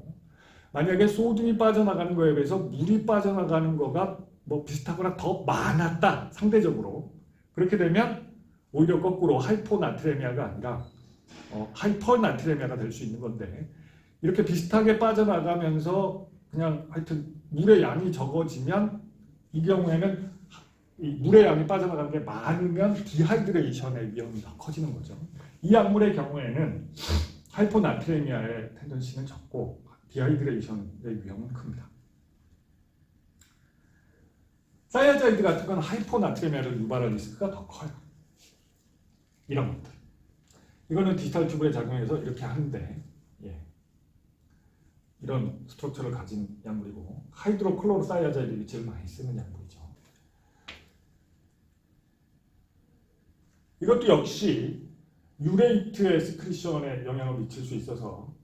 만약에 소듐이 빠져나가는 거에 비해서 물이 빠져나가는 거가 뭐 비슷하거나 더 많았다. 상대적으로. 그렇게 되면 오히려 거꾸로 하이포나트레미아가 아니라 하이퍼나트레미아가 될 수 있는 건데 이렇게 비슷하게 빠져나가면서 그냥 하여튼 물의 양이 적어지면 이 경우에는 이 물의 양이 빠져나가는 게 많으면 디하이드레이션의 위험이 더 커지는 거죠. 이 약물의 경우에는 하이포나트레미아의 텐던시는 적고 디하이드레이션의 위험은 큽니다. 사이아자이드 같은 건 하이포나트레미아를 유발할 리스크가 더 커요. 이런 것들. 이거는 디지털 튜브에 작용해서 이렇게 하는데 이런 스트럭처를 가진 약물이고 하이드로클로로사이아자이드를 제일 많이 쓰는 약물이죠. 이것도 역시 유레이트의 스크리션에 영향을 미칠 수 있어서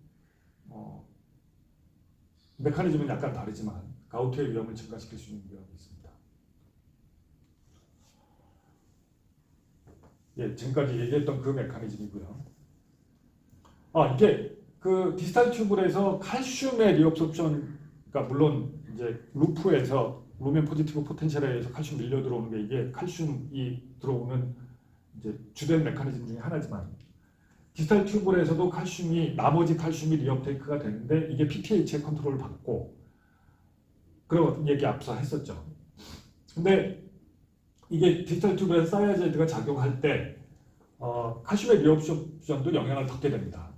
메커니즘은 약간 다르지만 가우트의 위험을 증가시킬 수 있는 위험이 있습니다. 지금까지 얘기했던 그 메커니즘이고요. 이게 그 디지털 튜브에서 칼슘의 리업소션, 그러니까 물론 이제 루프에서 루멘 포지티브 포텐셜에 의해서 칼슘 밀려 들어오는 게 이게 칼슘이 들어오는 이제 주된 메커니즘 중에 하나지만 디지털 튜브에서도 나머지 칼슘이 리업테이크가 되는데 이게 PTH의 컨트롤을 받고 그런 얘기 앞서 했었죠. 근데 이게 디지털 튜브에서 사이아자이드가 작용할 때 칼슘의 리업소션도 영향을 받게 됩니다.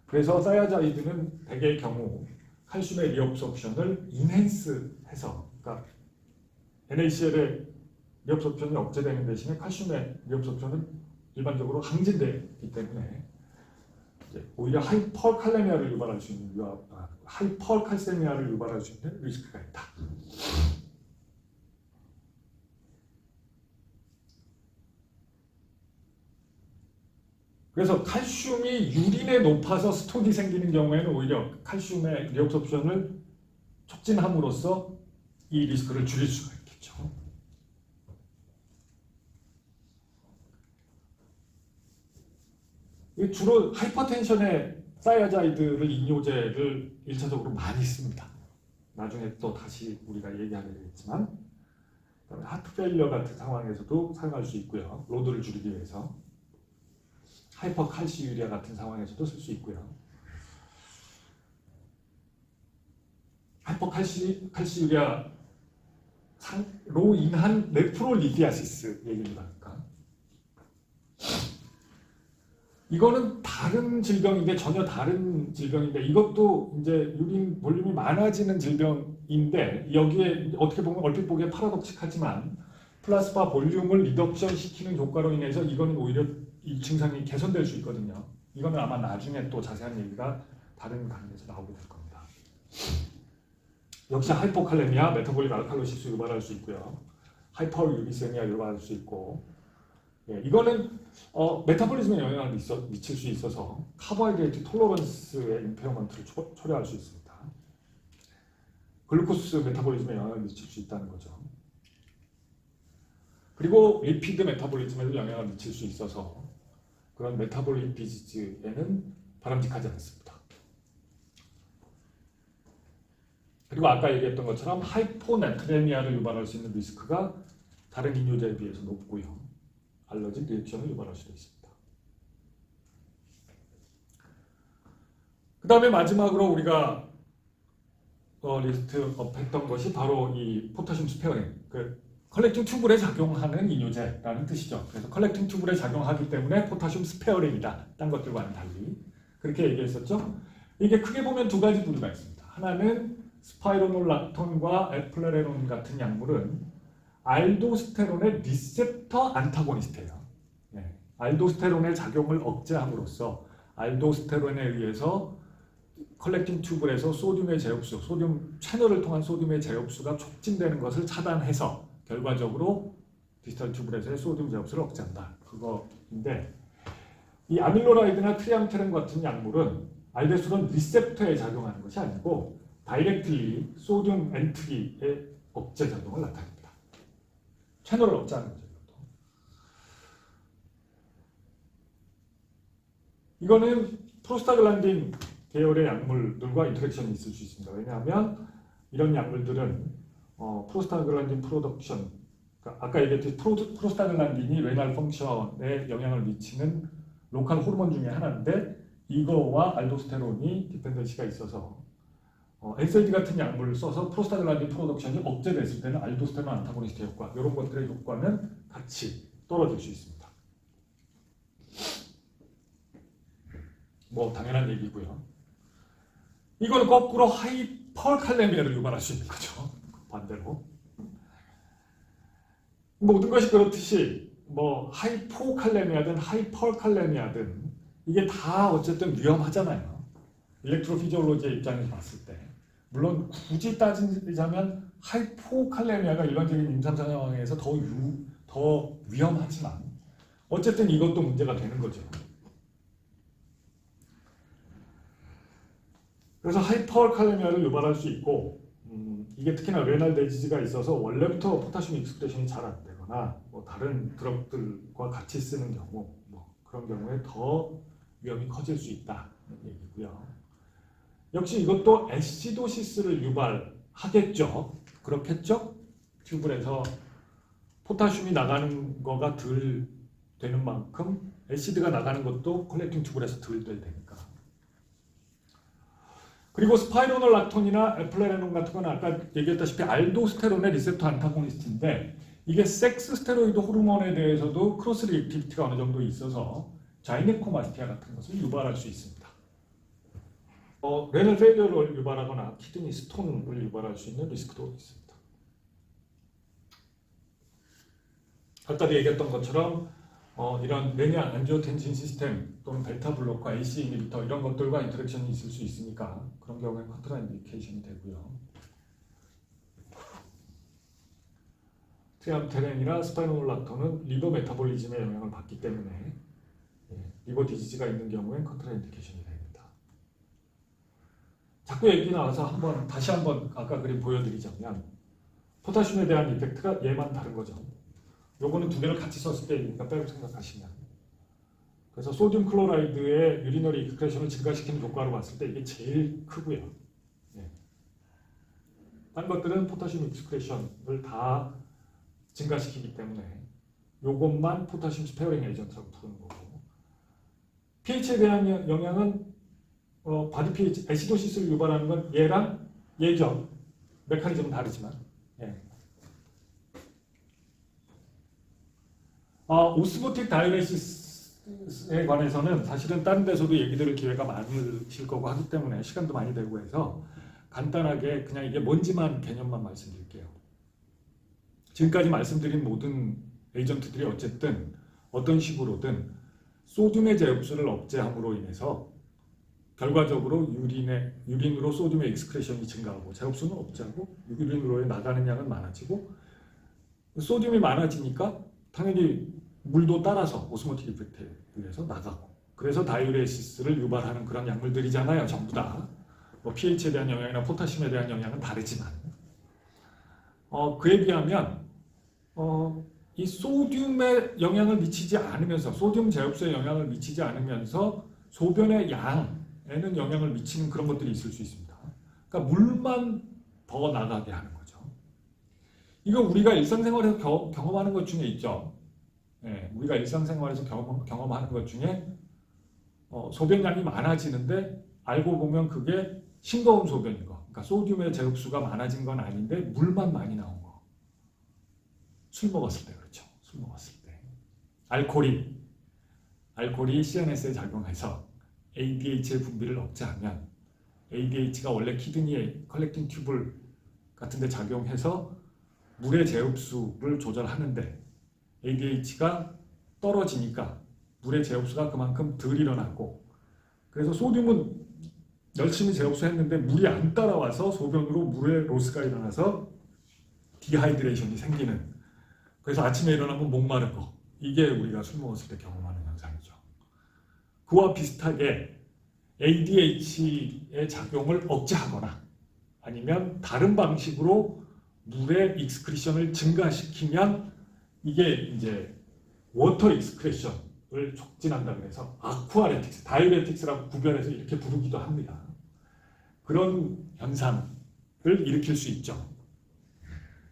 그래서 사이아자이드는 대개의 경우 칼슘의 리업소션을 인핸스해서 그러니까 NaCl의 리업소션이 억제되는 대신에 칼슘의 리업소션은 일반적으로 항진되기 때문에 오히려 하이퍼칼레미아를 유발할 수 있는 하이퍼칼세미아를 유발할 수 있는 리스크가 있다. 그래서 칼슘이 유린에 높아서 스톤이 생기는 경우에는 오히려 칼슘의 리업소션을 촉진함으로써 이 리스크를 줄일 수가 있겠죠. 주로 하이퍼텐션에 사이아자이드를 이뇨제를 1차적으로 많이 씁니다. 나중에 또 다시 우리가 얘기하게 되겠지만 하트 페일리어 같은 상황에서도 사용할 수 있고요. 로드를 줄이기 위해서 하이퍼칼시유리아 같은 상황에서도 쓸 수 있고요. 하이퍼칼시유리아로 인한 네프롤리디아시스 얘기를 할까? 이거는 다른 질병인데 전혀 다른 질병인데 이것도 이제 유린 볼륨이 많아지는 질병인데 여기에 어떻게 보면 얼핏 보기에 파라독식하지만 플라스마 볼륨을 리덕션 시키는 효과로 인해서 이거는 오히려 이 증상이 개선될 수 있거든요. 이거는 아마 나중에 또 자세한 얘기가 다른 강의에서 나오게 될 겁니다. 역시 하이포칼레미아, 메타볼릭 알칼로시스 유발할 수 있고요. 하이퍼유리세미아 유발할 수 있고 이거는 메타볼리즘에 영향을 미칠 수 있어서 카보하이드레이트 톨러런스의 임페어먼트를 초래할 수 있습니다. 글루코스 메타볼리즘에 영향을 미칠 수 있다는 거죠. 그리고 리피드 메타볼리즘에도 영향을 미칠 수 있어서 그런 메타볼릭 디지즈에는 바람직하지 않습니다. 그리고 아까 얘기했던 것처럼 하이포나트레미아를 유발할 수 있는 리스크가 다른 이뇨제에 비해서 높고요. 알러지 리액션을 유발할 수도 있습니다. 그 다음에 마지막으로 우리가 리스트업 했던 것이 바로 이 포타슘 스페어링, 컬렉팅 튜블에 작용하는 이뇨제라는 뜻이죠. 그래서 컬렉팅 튜블에 작용하기 때문에 포타슘 스페어링이다. 딴 것들과는 달리. 그렇게 얘기했었죠. 이게 크게 보면 두 가지 부류가 있습니다. 하나는 스파이로놀락톤과 에플레레논 같은 약물은 알도스테론의 리셉터 안타고니스트예요. 알도스테론의 작용을 억제함으로써 알도스테론에 의해서 컬렉팅 튜브에서 소듐의 재흡수, 소듐 채널을 통한 소듐의 재흡수가 촉진되는 것을 차단해서 결과적으로 디지털 튜브에서의 소듐 재흡수를 억제한다. 그거인데 이 아밀로라이드나 트리암테렌 같은 약물은 알데스테론 리셉터에 작용하는 것이 아니고 다이렉트리 소듐 엔트리의 억제 작용을 나타냅니다. 채널을 억제하는 거죠. 이거는 프로스타글란딘 계열의 약물들과 인터랙션이 있을 수 있습니다. 왜냐하면 이런 약물들은 프로스타글란딘 프로덕션, 그러니까 아까 얘기했듯이 프로스타글란딘이 레날 펑션에 영향을 미치는 로컬 호르몬 중에 하나인데 이거와 알도스테론이 디펜던시가 있어서 SLD 같은 약물을 써서 프로스타글란딘 프로덕션이 억제됐을 때는 알도스테론 안타고니스트 효과, 이런 것들의 효과는 같이 떨어질 수 있습니다. 뭐 당연한 얘기고요. 이건 거꾸로 하이퍼칼레미아를 유발할 수 있는 거죠. 반대로. 모든 것이 그렇듯이 뭐 하이포칼레미아든 하이퍼칼레미아든 이게 다 어쨌든 위험하잖아요. 일렉트로피지올로지의 입장에서 봤을 때. 물론 굳이 따지자면 하이포칼레미아가 일반적인 임상 상황에서 더 위험하지만 어쨌든 이것도 문제가 되는 거죠. 그래서 하이퍼칼레미아를 유발할 수 있고 이게 특히나 레날 데지즈가 있어서 원래부터 포타슘 익스프레션이 잘 안 되거나 뭐 다른 드럭들과 같이 쓰는 경우 뭐 그런 경우에 더 위험이 커질 수 있다는 얘기고요. 역시 이것도 애시도시스를 유발하겠죠. 그렇겠죠? 튜브에서 포타슘이 나가는 거가 덜 되는 만큼 애시드가 나가는 것도 컬렉팅 튜브에서 덜 될 테니까. 그리고 스파이로놀락톤이나 에플레레논 같은 건 아까 얘기했다시피 알도스테론의 리셉터 안타고니스트인데 이게 섹스 스테로이드 호르몬에 대해서도 크로스 리액티비티가 어느 정도 있어서 자이네코마스티아 같은 것을 유발할 수 있습니다. 레널 페일리어를 유발하거나 키드니 스톤을 유발할 수 있는 리스크도 있습니다. 아까도 얘기했던 것처럼 이런 레니아 안지오텐신 시스템 또는 베타 블로커, AC 이니비터 이런 것들과 인터랙션이 있을 수 있으니까 그런 경우에 컨트라인디케이션이 되고요. 트리암테렌이나 스파이노놀락톤은 리버 메타볼리즘에 영향을 받기 때문에 리버 디지즈가 있는 경우엔 컨트라인디케이션이 됩니다. 자꾸 얘기 나와서 다시 한번 아까 그림 보여드리자면 포타슘에 대한 이펙트가 얘만 다른 거죠. 요거는 두 개를 같이 썼을 때니까 빼고 생각하시면, 그래서 소듐 클로라이드의 유리너리 익스크레션을 증가시키는 효과로 봤을 때 이게 제일 크고요. 네. 딴 것들은 포타슘 익스크레션을 다 증가시키기 때문에 요것만 포타슘 스페어링 에이전트라고 부르는 거고, pH에 대한 영향은 바디 pH, 애시도시스를 유발하는 건 얘랑 얘죠. 메커니즘은 다르지만. 예. 오스모틱 다이레시스에 관해서는 사실은 다른 데서도 얘기 들을 기회가 많으실 거고 하기 때문에 시간도 많이 되고 해서 간단하게 그냥 이게 뭔지만 개념만 말씀드릴게요. 지금까지 말씀드린 모든 에이전트들이 어쨌든 어떤 식으로든 소듐의 제흡수를 억제함으로 인해서 결과적으로 유린으로 소듐의 익스크레션이 증가하고 제흡수는 억제하고 유린으로의 나가는 양은 많아지고, 소듐이 많아지니까 당연히 물도 따라서 오스모틱 이펙트에 의해서 나가고, 그래서 다이우레시스를 유발하는 그런 약물들이잖아요. 전부 다. 뭐 pH에 대한 영향이나 포타슘에 대한 영향은 다르지만 그에 비하면 이 소듐에 영향을 미치지 않으면서, 소듐 제흡수에 영향을 미치지 않으면서 소변의 양에는 영향을 미치는 그런 것들이 있을 수 있습니다. 그러니까 물만 더 나가게 하는 거죠. 이거 우리가 일상생활에서 경험하는 것 중에 있죠. 네, 우리가 일상생활에서 경험하는 것 중에 소변량이 많아지는데 알고 보면 그게 싱거운 소변인 거. 그러니까 소듐의 제흡수가 많아진 건 아닌데 물만 많이 나온 거. 술 먹었을 때 그렇죠. 술 먹었을 때. 알코올이 CNS에 작용해서 ADH의 분비를 억제하면, ADH가 원래 키드니의 컬렉팅 튜블 같은 데 작용해서 물의 제흡수를 조절하는데 ADH가 떨어지니까 물의 제흡수가 그만큼 덜 일어나고, 그래서 소듐은 열심히 제흡수했는데 물이 안 따라와서 소변으로 물의 로스가 일어나서 디하이드레이션이 생기는, 그래서 아침에 일어나면 목마른 거, 이게 우리가 술 먹었을 때 경험하는 현상이죠. 그와 비슷하게 ADH의 작용을 억제하거나 아니면 다른 방식으로 물의 익스크리션을 증가시키면 이게 이제 워터 익스크레션을 촉진한다 그래서 아쿠아레틱스, 다이레틱스라고 구별해서 이렇게 부르기도 합니다. 그런 현상을 일으킬 수 있죠.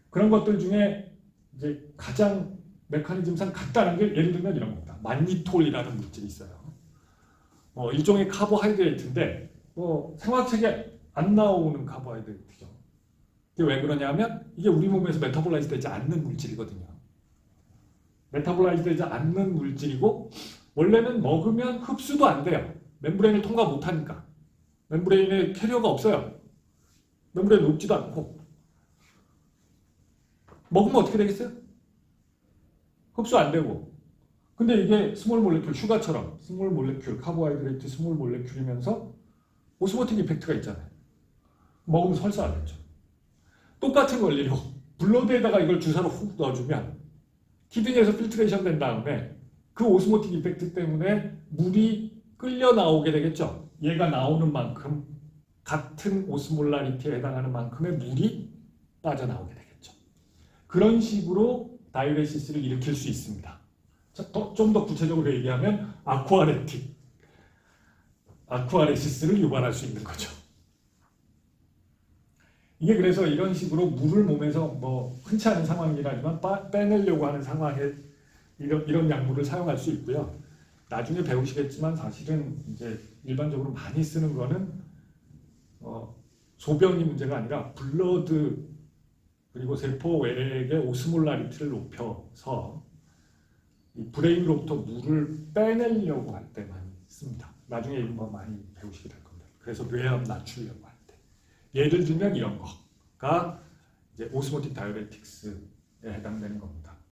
그런 것들 중에 이제 가장 메커니즘상 간단한 게 예를 들면 이런 겁니다. 만니톨이라는 물질이 있어요. 일종의 카보하이드레이트인데 생화책에 안 나오는 카보하이드레이트죠. 이게 왜 그러냐면 이게 우리 몸에서 메타볼라이즈 되지 않는 물질이거든요. 메타볼라이즈 되지 않는 물질이고 원래는 먹으면 흡수도 안 돼요. 멤브레인을 통과 못하니까. 멤브레인에 캐리어가 없어요. 멤브레인 높지도 않고. 먹으면 어떻게 되겠어요? 흡수 안 되고. 근데 이게 스몰 몰레큘, 슈가처럼 스몰 몰레큘, 카보하이드레이트 스몰 몰레큘이면서 오스모틱 이펙트가 있잖아요. 먹으면 설사 안 되죠. 똑같은 원리로 블러드에다가 이걸 주사로 훅 넣어주면 키드니에서 필트레이션 된 다음에 그 오스모틱 이펙트 때문에 물이 끌려 나오게 되겠죠. 얘가 나오는 만큼 같은 오스몰라리티에 해당하는 만큼의 물이 빠져나오게 되겠죠. 그런 식으로 다이우레시스를 일으킬 수 있습니다. 좀 더 구체적으로 얘기하면 아쿠아레시스를 유발할 수 있는 거죠. 이게 그래서 이런 식으로 물을 몸에서 흔치 않은 상황이라지만 빼내려고 하는 상황에 이런 약물을 사용할 수 있고요. 나중에 배우시겠지만 사실은 이제 일반적으로 많이 쓰는 거는 소변이 문제가 아니라 블러드 그리고 세포 외액의 오스몰라리티를 높여서 이 브레인으로부터 물을 빼내려고 할 때 많이 씁니다. 나중에 이런 거 많이 배우시게 될 겁니다. 그래서 뇌암 낮추려고 할 때. 예를 들면 이런 거가 이제 오스모틱 다이우레틱스에 해당되는 겁니다.